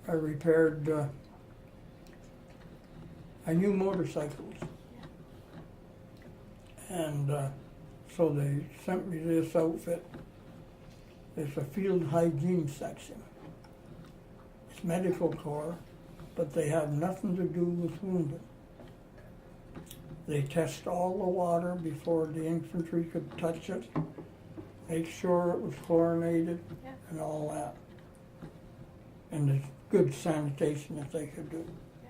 I repaired, I knew motorcycles. And so they sent me this outfit. It's a field hygiene section. It's medical corps, but they have nothing to do with wounded. They test all the water before the infantry could touch it, make sure it was chlorinated, Yeah. and all that. And there's good sanitation that they could do. Yeah.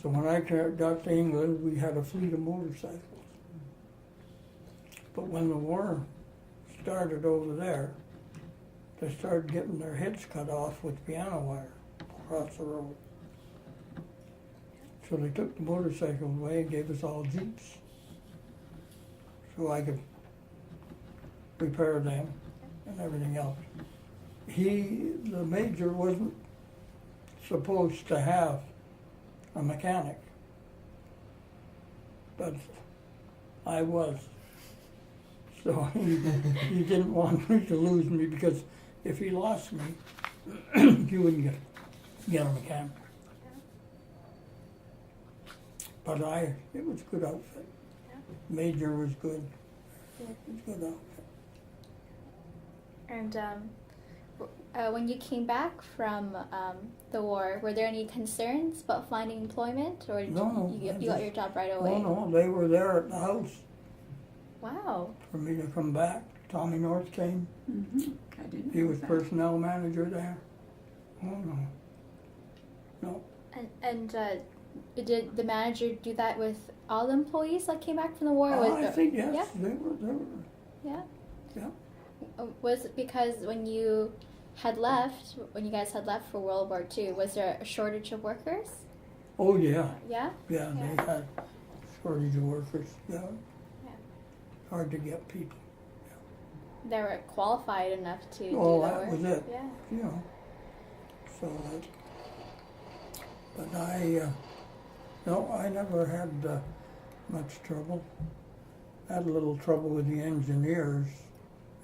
So when I got to England, we had a fleet of motorcycles. But when the war started over there, they started getting their heads cut off with piano wire across the road. So they took the motorcycles away and gave us all Jeeps. So I could repair them and everything else. The major wasn't supposed to have a mechanic, but I was. So he didn't want me to lose me, because if he lost me, he wouldn't get a mechanic. But it was a good outfit. Yeah. Major was good. Yeah. It was a good outfit. And when you came back from the war, were there any concerns about finding employment, or did No, you I got your job right Oh away? no, they were there at the house Wow. for me to come back. Tommy North came. Mm-hmm. I didn't He know was that. personnel manager there. Oh no. No. And did the manager do that with all employees that came back from the war? I think yes. Yeah. They were. Yeah. Yeah. Was it because when you guys had left for World War II, was there a shortage of workers? Oh yeah. Yeah. Yeah, Yeah. they had shortage of workers. Yeah. Yeah. Hard to get people. They were qualified enough to do the Oh, work. that was it. Yeah. You know. So but I never had much trouble. Had a little trouble with the engineers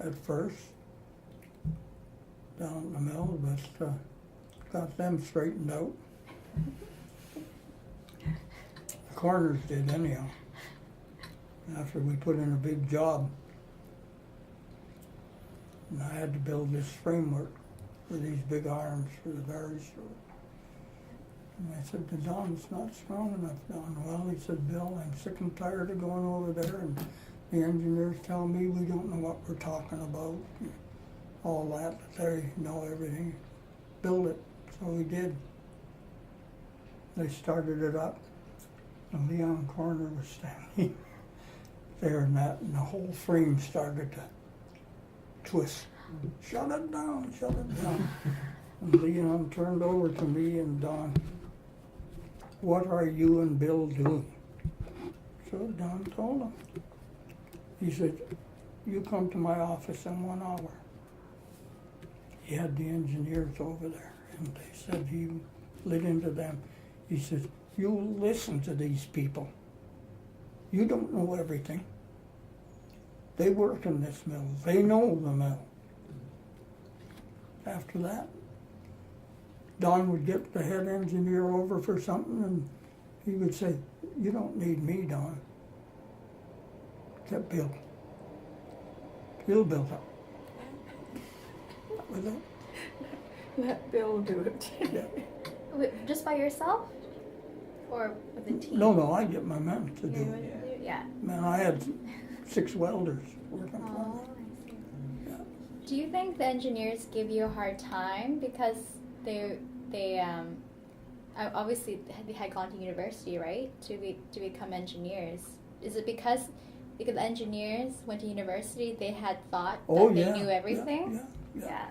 at first down at the mill, but got them straightened out. The corners did anyhow. After we put in a big job, and I had to build this framework for these big arms for the very short. And I said to Don, it's not strong enough, Don. Well, he said, Bill, I'm sick and tired of going over there, and the engineers tell me we don't know what we're talking about, and all that, but they know everything. Build it. So we did. They started it up, and Leon Corner was standing there, and the whole frame started to twist. Shut it down, shut it down. And Leon turned over to me and Don. What are you and Bill doing? So Don told him. He said, you come to my office in 1 hour. He had the engineers over there, and they said he lit into them. He said, you listen to these people. You don't know everything. They work in this mill. They know the mill. After that, Don would get the head engineer over for something, and he would say, you don't need me, Don. Get Bill. He'll build up. That was it. Let Bill do it. Yeah. Just by yourself, or with a team? No, I get my men to You do would it. do- yeah. Man, I had 6 welders working for Oh, me. I see. Yeah. Do you think the engineers give you a hard time because they obviously they had gone to university, right, to become engineers? Is it because the engineers went to university, they had thought that they knew everything? Yeah.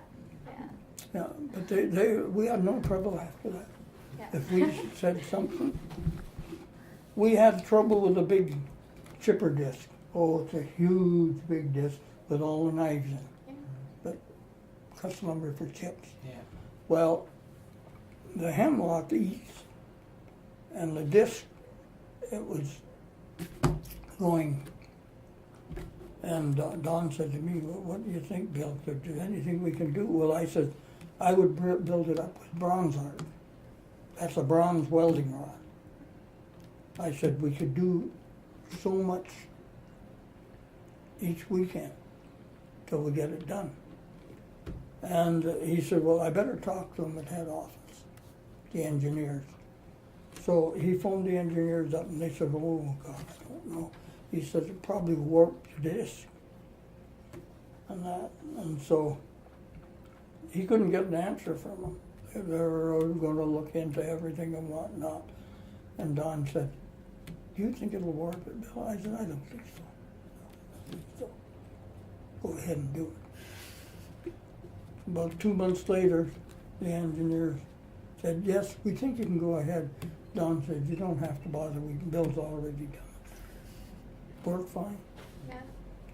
Yeah. Yeah, but we had no trouble after that. Yeah. If we said something, we had trouble with a big chipper disc. Oh, it's a huge big disc with all the knives in, Yeah. but cuts lumber for chips. Yeah. Well, the hemlock eats, and the disc, it was going, and Don said to me, what do you think, Bill? Is there anything we can do? Well, I said, I would build it up with bronze art. That's a bronze welding rod. I said, we could do so much each weekend till we get it done. And he said, well, I better talk to them at head office, the engineers. So he phoned the engineers up and they said, oh God, I don't know. He said, it probably warped this and that. And so he couldn't get an answer from them. They were going to look into everything and whatnot. And Don said, do you think it'll warp it, Bill? I said, I don't think so. I don't think so. Go ahead and do it. About 2 months later, the engineers said, yes, we think you can go ahead. Don said, you don't have to bother, Bill's already done it. Worked fine. Yeah.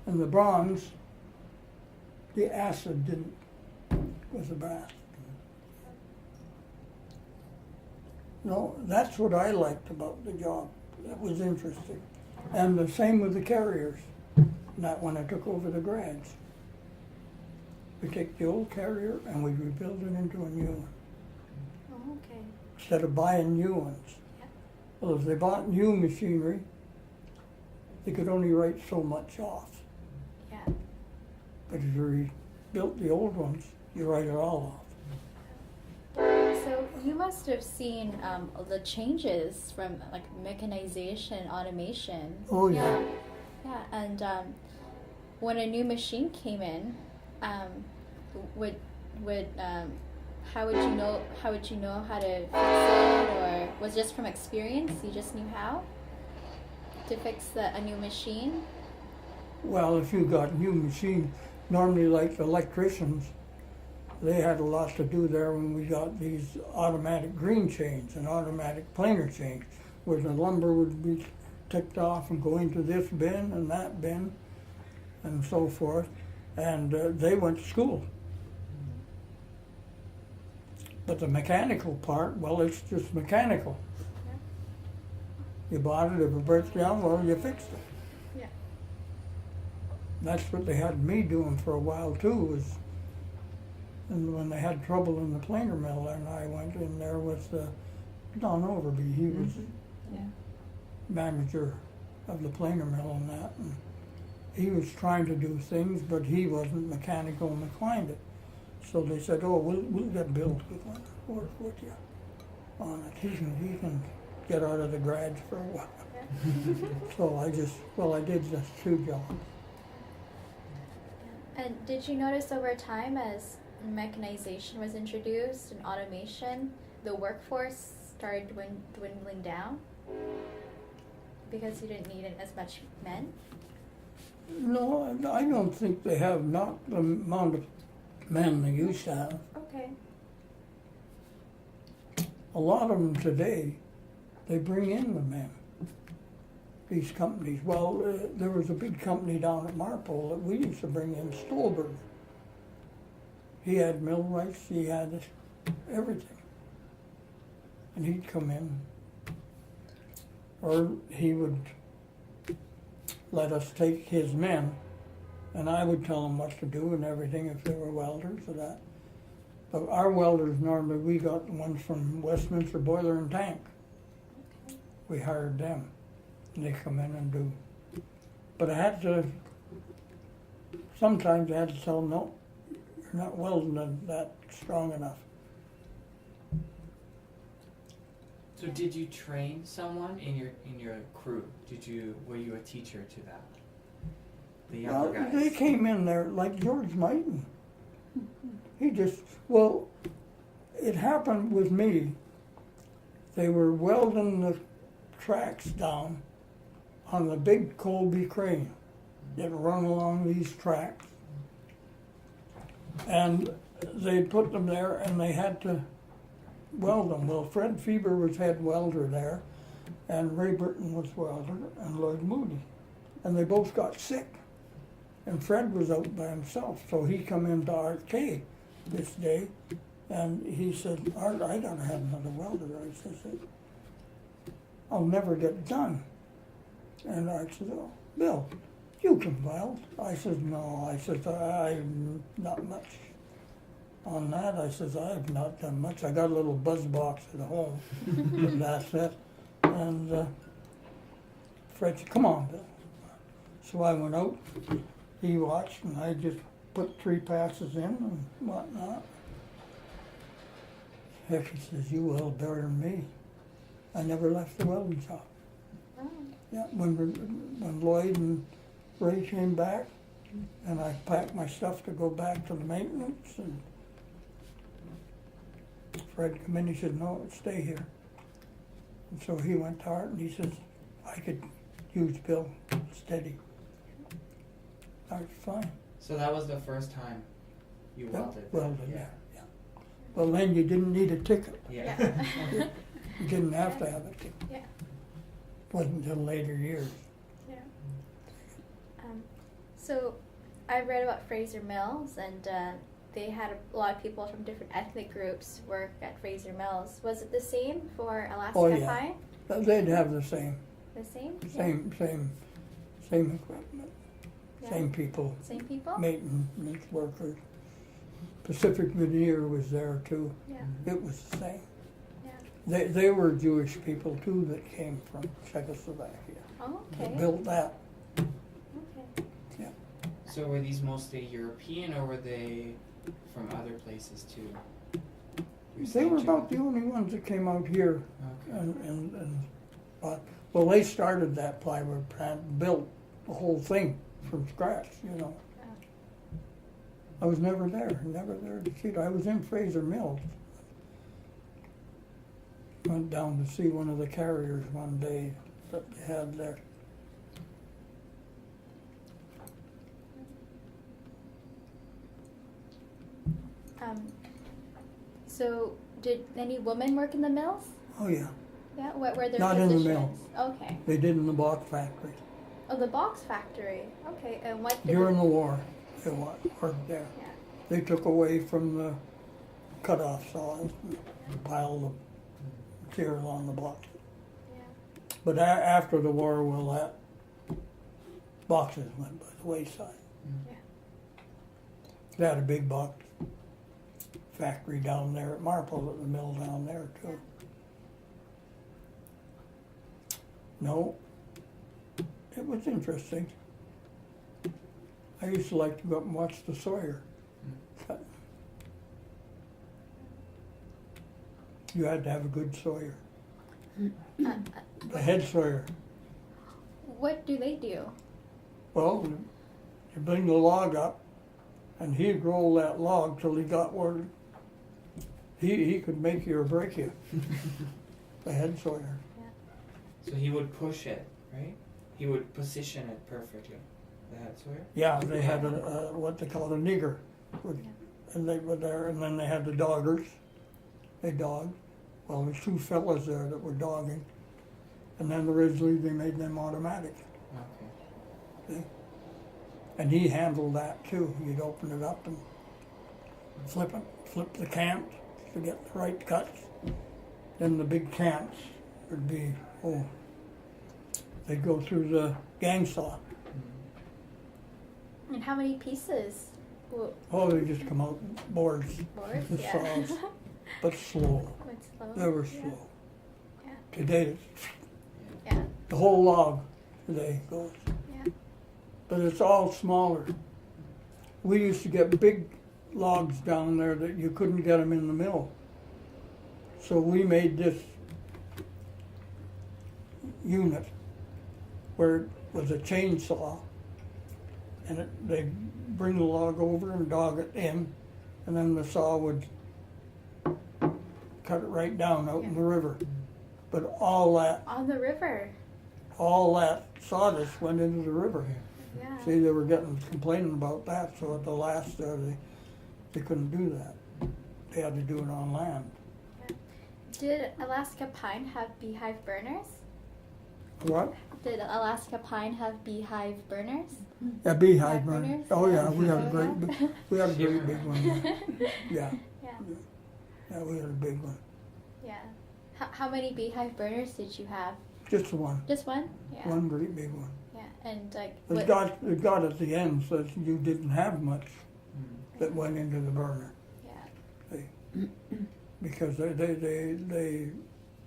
And the bronze, the acid didn't, was the brass. No, that's what I liked about the job. It was interesting. And the same with the carriers. Not when I took over the garage. We take the old carrier and we rebuild it into a new one. Oh, okay. Instead of buying new ones. Yeah. Well, if they bought new machinery, they could only write so much off. Yeah. But if you rebuilt the old ones, you write it all off. So you must have seen the changes from like mechanization, automation. Oh, yeah. Yeah, and when a new machine came in, would how would you know how to fix it, or was it just from experience? You just knew how to fix a new machine? Well, if you got new machine, normally like electricians, they had a lot to do there when we got these automatic green chains and automatic planer chains, where the lumber would be ticked off and go into this bin and that bin and so forth. And they went to school. But the mechanical part, well, it's just mechanical. You bought it, if it breaks down, well, you fixed it. Yeah. That's what they had me doing for a while too, was, and when they had trouble in the planer mill, and I went in there with Don Overby. He was Yeah. manager of the planer mill and that. And he was trying to do things, but he wasn't mechanical and inclined it. So they said, oh, we'll get Bill to work with you on it. He can get out of the garage for a while. So I did just 2 jobs. And did you notice over time, as mechanization was introduced and automation, the workforce started dwindling down because you didn't need as much men? No, I don't think they have not the amount of men they used to have. Okay. A lot of them today, they bring in the men. These companies. Well, there was a big company down at Marpole that we used to bring in, Stolberg. He had millwrights, he had everything. And he'd come in, or he would let us take his men, and I would tell them what to do and everything if they were welders or that. But our welders, normally we got the ones from Westminster Boiler and Tank. Okay. We hired them, and they come in and do. But I had to, sometimes I had to tell them, no, you're not welding that strong enough. So did you train someone in your crew? Were you a teacher to that? The younger guys. They came in there like George Mighton. He just, it happened with me. They were welding the tracks down on the big Colby crane that run along these tracks. And they put them there and they had to weld them. Well, Fred Feber was head welder there, and Ray Burton was welder, and Lloyd Moody. and they both got sick. And Fred was out by himself, so he come into Art K this day, and he said, Art, I gotta have another welder. I said, I'll never get done. And Art said, oh, Bill, you can weld. I said, no. I said, I'm not much on that. I said, I've not done much. I got a little buzz box at home, but that's it. And Fred said, come on, Bill. So I went out. He watched, and I just put 3 passes in and whatnot. Heck, he says, you weld better than me. I never left the welding shop. Oh. Yeah, when Lloyd and Ray came back, and I packed my stuff to go back to the maintenance, and Fred come in, he said, no, stay here. And so he went to Art, and he says, I could use Bill steady. I was fine. So that was the first time you Yeah, welded? welded, yeah. Well, then you didn't need a ticket. Yeah. You didn't have to have a ticket. Yeah. Wasn't until later years. Yeah. So I read about Fraser Mills, and they had a lot of people from different ethnic groups work at Fraser Mills. Was it the same for Alaska Oh, yeah. Pine? They'd have the same equipment, Yeah. same people, Same people? maintenance workers. Pacific Veneer was there too. Yeah. It was the same. Yeah. They were Jewish people too that came from Czechoslovakia. Oh, That okay. built that. Okay. So were these mostly European, or were they from other places too? You're They saying were German- about the only ones that came out here Okay. and well, they started that plywood plant, built the whole thing from scratch, you know. I was never there to see it. I was in Fraser Mills. Went down to see one of the carriers one day that they had there. So did any women work in the mills? Oh yeah, Yeah. What were their Not in the positions? mill. Okay. they did in the box factory. Oh, the box factory. Okay. And what did During it- the war, they worked there. Yeah. They took away from the cut-off saws and piled the material on the box. Yeah. But after the war, well, that boxes went by the wayside. Yeah. They had a big box factory down there at Marple, at the mill down there too. No, it was interesting. I used to like to go up and watch the Sawyer. You had to have a good Sawyer, Uh, a head Sawyer. what do they do? Well, you bring the log up, and he'd roll that log till he got where he could make you or break you. The head Sawyer. So he would push it, right? He would position it perfectly. The head sawyer? Yeah, they had a what they call a nigger, and they were there, and then they had the doggers. They dogged. Well, there's 2 fellas there that were dogging, and then originally they made them automatic. Okay. See? And he handled that too. You'd open it up and flip the cants to get the right cuts. Then the big cants would be, they'd go through the gang saw. And how many pieces? Oh, they just come out boards, Boards? the Yeah. saws, but slow. Went slow. They were Yeah. slow. Yeah. Today, Yeah. the whole log today goes. Yeah. But it's all smaller. We used to get big logs down there that you couldn't get them in the mill. So we made this unit where it was a chainsaw, and they'd bring the log over and dog it in, and then the saw would cut it right down out in the river. But all that On the river. sawdust went into the river. Yeah. See, they were complaining about that, so at the last they couldn't do that. They had to do it on land. Did Alaska Pine have beehive burners? What? Did Alaska Pine have beehive burners? Yeah, beehive Beehive burner. burners? Oh yeah, we had a Oh, great, yeah. we had a great big one. Yeah, Yeah. yeah, we had a big one. Yeah. How many beehive burners did you have? Just one, Just one? Yeah. one great big one. Yeah. And like It got at the end so that you didn't have much Mm. that went into the burner yeah. because they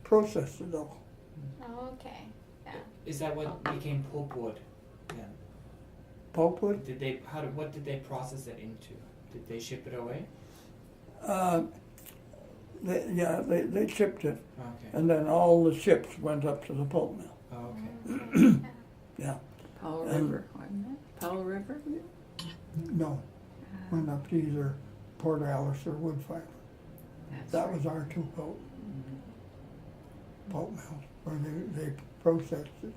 processed it all. Oh, okay. Yeah. Is that what became pulpwood then? Pulpwood. What did they process it into? Did they ship it away? They chipped it, Okay. and then all the chips went up to the pulp mill. Oh, okay. Okay. Yeah, Powell And- River, wasn't it? Powell River? no, went up to either Port Alice or Woodfire. That's That right. was our two pulp mills where they processed it.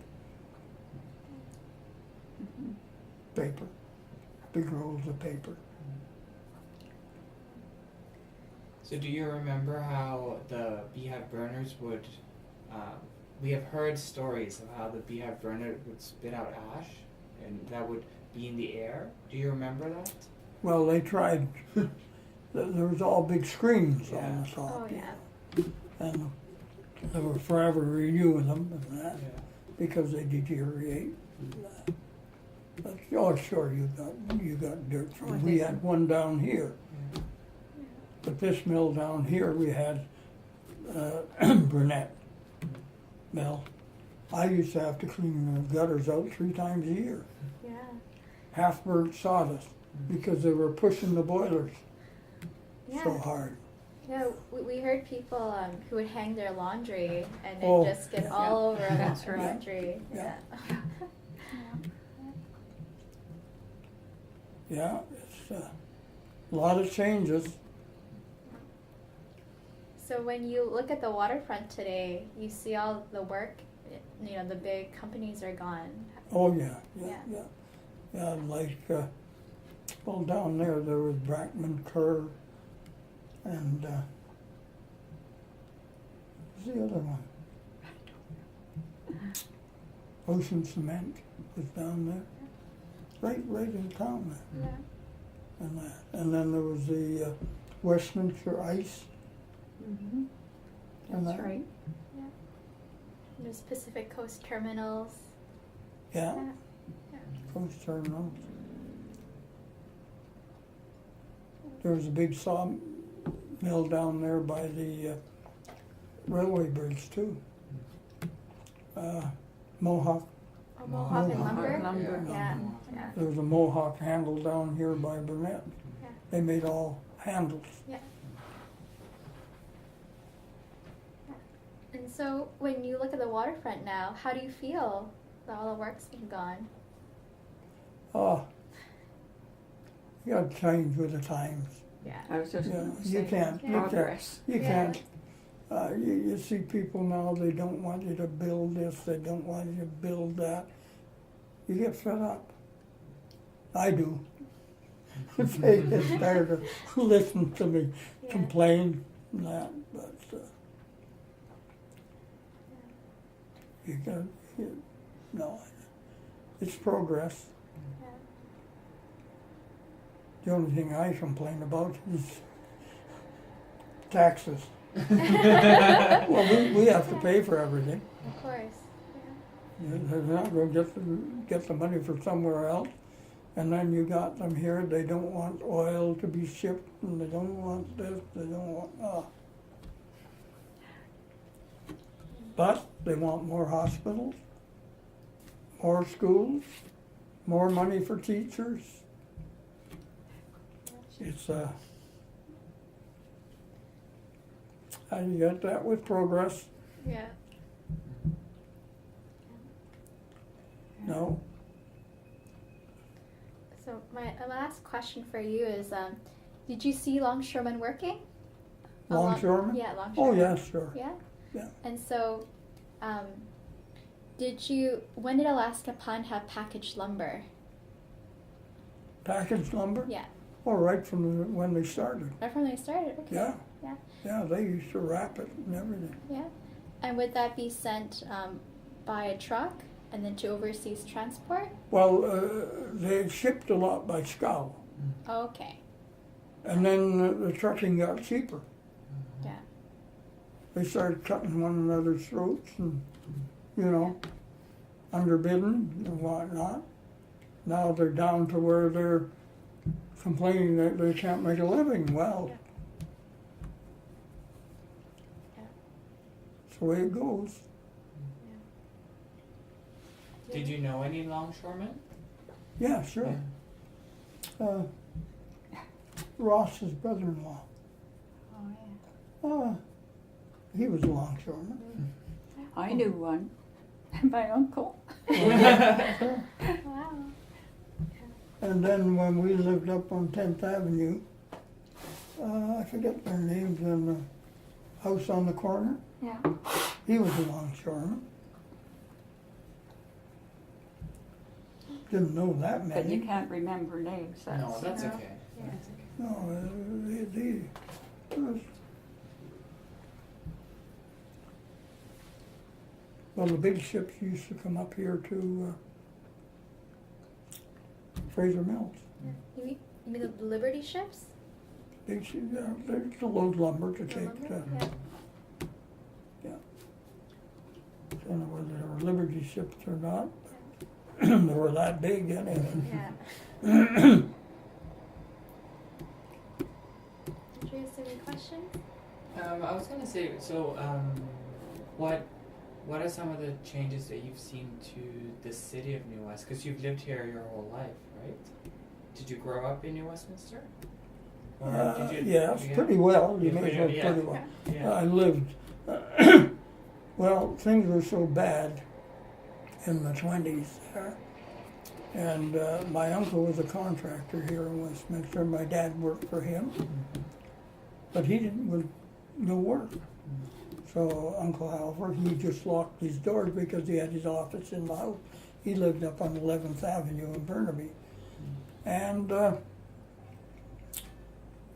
Paper, big rolls of paper. So do you remember how the beehive burners would, we have heard stories of how the beehive burner would spit out ash and that would be in the air. Do you remember that? Well, they tried. There was all big screens on Yeah. the top. Oh, you yeah. know, and they were forever renewing them and that Yeah. because they deteriorate. But, oh, sure, you got dirt Oh, from. I We think- had one down here, but this mill down here we had Burnett mill. I used to have to clean the gutters out 3 times a year. Yeah. Half burnt sawdust because they were pushing the boilers Yeah. so hard. Yeah, we heard people who would hang their laundry and it Oh, just get yeah. all over That's their right. laundry. Yeah. Yeah. Yeah, it's a lot of changes. So when you look at the waterfront today, you see all the work. You know, the big companies are gone. Oh yeah, yeah, Yeah. yeah. Yeah, like well down there was Brackman Kerr and what's the other one? Ocean Cement was down there. Right in town there. Yeah. And that. And then there was the Westminster Ice. Mhm. And That's that- right. There's Pacific Coast Terminals. Yeah, Yeah. Coast Terminal. There was a big saw mill down there by the railway bridge too. Mohawk. Oh, Mohawk and Mohawk Lumber. Lumber. Yeah. Yeah. There was a Mohawk handle down here by Burnett. Yeah. They made all handles. Yeah. And so when you look at the waterfront now, how do you feel that all the work's been gone? Oh, you got to change with the times. Yeah. I was just Yeah, going to you say. can't- you can't. Progress. You Yeah. can't. You see people now, they don't want you to build this, they don't want you to build that. You get fed up. I do. They get tired of listening to me Yeah. complain and that, but you got, no, it's progress. Yeah. The only thing I complain about is taxes. Well, we have to pay for everything. Of course. Yeah. They're not going to get the money from somewhere else. And then you got them here, they don't want oil to be shipped, and they don't want this, they don't want, But they want more hospitals, more schools, more money for teachers. It's, how do you get that with progress? Yeah. No. So my last question for you is, did you see longshoremen working? Longshoremen? Yeah, Oh, longshoremen. yeah, sure. Yeah. Yeah. And so, when did Alaska Pine have packaged lumber? Packaged lumber? Yeah. Oh, right from when they started. Right from when they started. Okay. Yeah. Yeah. Yeah, they used to wrap it and everything. Yeah. And would that be sent by a truck And then to overseas transport? Well, they shipped a lot by scow, Okay. and then the trucking got cheaper. Yeah. They started cutting one another's throats and, you know, underbidding and whatnot. Now they're down to where they're complaining that they can't make a living. Well, Yeah. Yeah. that's the way it goes. Did you know any longshoremen? Yeah, sure. Ross's brother-in-law. Oh, He was a longshoreman. I knew one. My uncle. yeah. Wow. And then when we lived up on 10th Avenue, I forget their names, in the house on the corner, Yeah. he was a longshoreman. Didn't know that But you many. can't remember names. That's, No, that's No. okay. Yeah. That's okay. No, it was, well, the big ships used to come up here to Fraser Mills. You mean the Liberty ships? They to load lumber to The take. lumber? Yeah. I don't know whether they were Liberty ships or not. But they were that big anyway. Yeah. Andreas, any questions? I was gonna say, so what are some of the changes that you've seen to the city of New West? Because you've lived here your whole life, right? Did you grow up in New Westminster? Or did you? Yes, pretty well. You Yeah, may as well yeah. pretty well. Yeah. I lived. Well, things were so bad in the 20s there. And my uncle was a contractor here in Westminster. My dad worked for him, but he didn't with no work. So Uncle Halvard, he just locked his doors because he had his office in the house. He lived up on 11th Avenue in Burnaby. And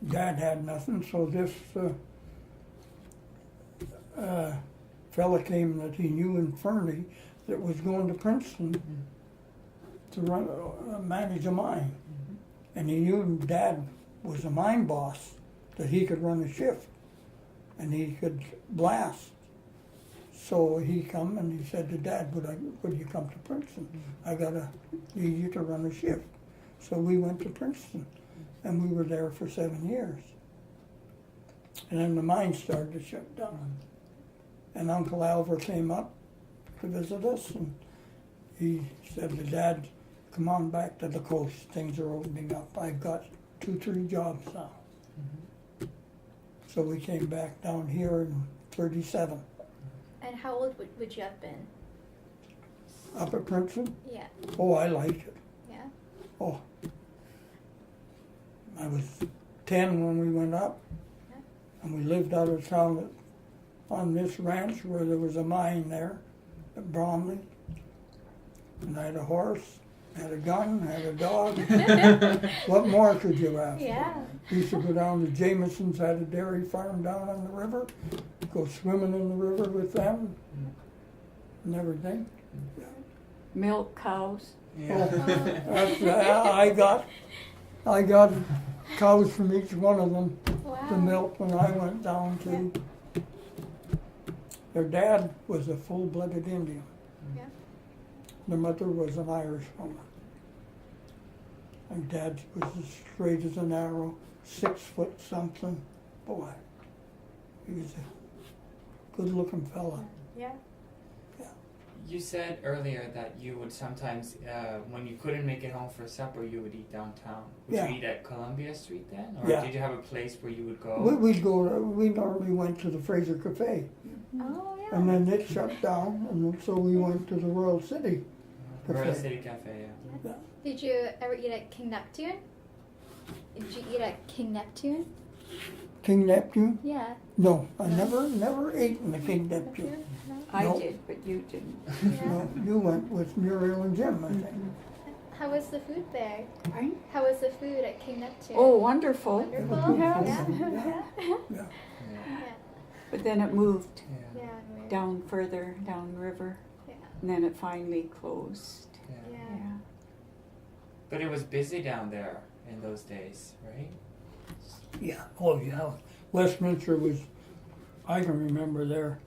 Dad had nothing, so this fella came that he knew in Fernie that was going to Princeton to run, manage a mine. And he knew Dad was a mine boss, that he could run a shift and he could blast. So he come and he said to Dad, would you come to Princeton? I need you to run a shift. So we went to Princeton and we were there for 7 years. And then the mine started to shut down. And Uncle Alvar came up to visit us and he said to Dad, come on back to the coast, things are opening up. I've got 2-3 jobs now. So we came back down here in 37, And how old would you have been? up at Princeton. Yeah. Oh, I liked it. Yeah. Oh, I was 10 when we went up, Yeah. and we lived out of town on this ranch where there was a mine there at Bromley. And I had a horse, had a gun, had a dog. What more could you ask? Yeah. Used to go down to Jameson's, had a dairy farm down on the river, go swimming in the river with them and everything. Milk cows. Yeah. That's, I got cows from each one of them, Wow. the milk when I went down to. Their dad was a full-blooded Indian. Yeah. Their mother was an Irish woman. And Dad was as straight as an arrow, 6 foot something. Boy, he was a good-looking fella. Yeah. You said earlier that you would sometimes, when you couldn't make it home for supper, you would eat downtown. Would Yeah. you eat at Columbia Street then? Or Yeah. did you have a place where you would go? We normally went to the Fraser Cafe, Oh, yeah. and then it shut down, and so we went to the Royal City. Royal Cafe. City Cafe, yeah. Did you ever eat at King Neptune? Did you eat at King Neptune? King Neptune? Yeah. No, I never ate in the King Neptune. No? I Nope. did, but you didn't. Yeah. No, you went with Muriel and Jim, I think. How was the food there? Right? How was the food at King Neptune? Oh, wonderful. Wonderful. Yes. Yeah. Yeah. Yeah. Yeah. But then it moved Yeah. Yeah. down further down the river. Yeah. And then it finally closed. Yeah. Yeah. But it was busy down there in those days, right? Yeah, oh yeah. Westminster was, I can remember there.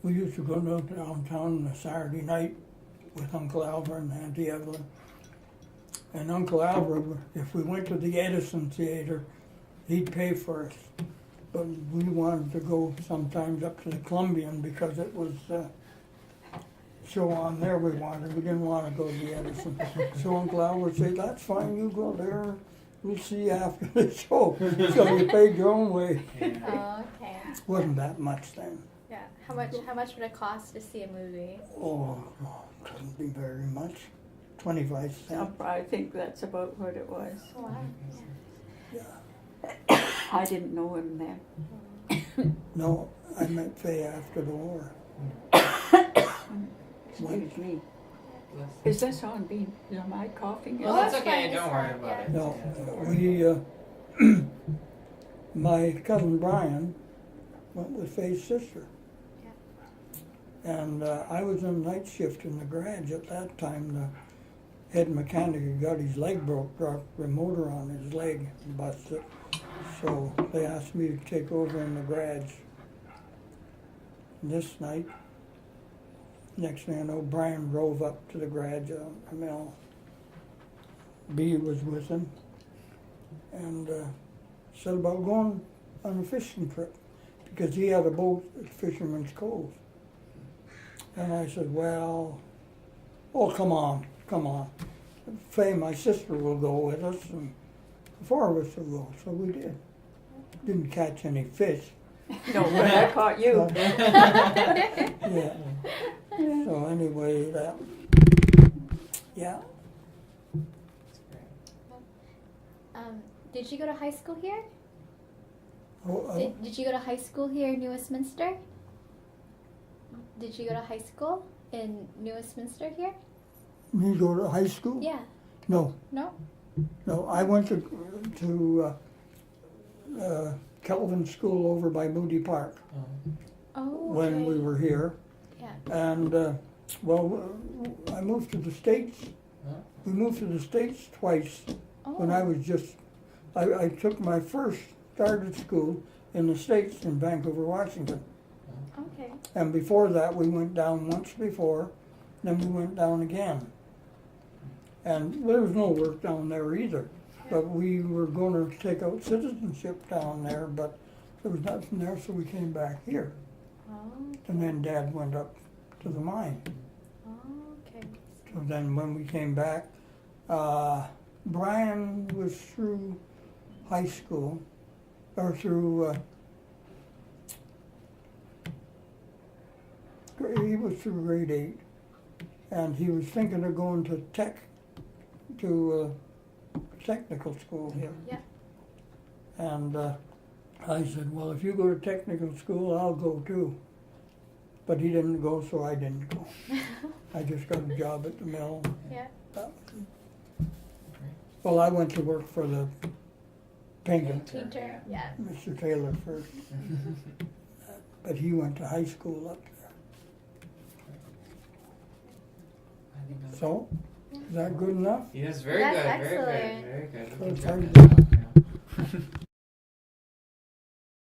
We used to go downtown on a Saturday night with Uncle Albert and Auntie Evelyn. And Uncle Albert, if we went to the Edison Theater, he'd pay for us. But we wanted to go sometimes up to the Columbian because it was show on there we wanted. We didn't want to go to the Edison. So Uncle Albert would say, that's fine, you go there. We'll see you after the show. So you paid your own way. Yeah. Oh, okay. Wasn't that much then. Yeah. How much would it cost to see a movie? Oh, couldn't be very much. 25 cents. I think that's about what it was. Oh, wow. Yeah. I didn't know him then. No, I met Faye after the war. Excuse me. Bless. Is this on being, am I coughing? Well, Oh, that's that's okay. fine, Don't it's worry fine, about yeah. it. No, my cousin Brian went with Faye's sister. And I was in night shift in the garage at that time. The head mechanic had got his leg broke, dropped the motor on his leg and busted. So they asked me to take over in the garage. This night, next thing I know, Brian drove up to the garage. B was with him, and said about going on a fishing trip because he had a boat at Fisherman's Cove. And I said, well, oh, come on. Faye, my sister, will go with us, and the four of us will go. So we did. Didn't catch any fish. No, but I caught you. Yeah. So anyway, yeah. That's great. Did you go to high school here? Oh, Did you go to high school here in New Westminster? Did you go to high school in New Westminster here? me go to high school? Yeah. No, No? I went to Kelvin School over by Moody Park Oh, when we okay. were here. Yeah. And, I moved to the States. Huh? We moved to the States twice Oh. when I was just, I took my first started school in the States in Vancouver, Washington. Okay. And before that, we went down once before, then we went down again. And there was no work down there either. But we were going to take out citizenship down there, but there was nothing there, so we came back here. Oh, And then Dad went up to the mine. okay. So then when we came back, Brian was through high school, or through, he was through grade 8, and he was thinking of going to technical school here. Yeah. And I said, well, if you go to technical school, I'll go too. But he didn't go, so I didn't go. I just got a job at the mill. Yeah. Well, I went to work for the painter, Painter. Yeah. Mr. Taylor first, but he went to high school up there. I think that's So, is that good enough? Yes, very That's good, very excellent. good, very good. So it's Good hard job. Yeah.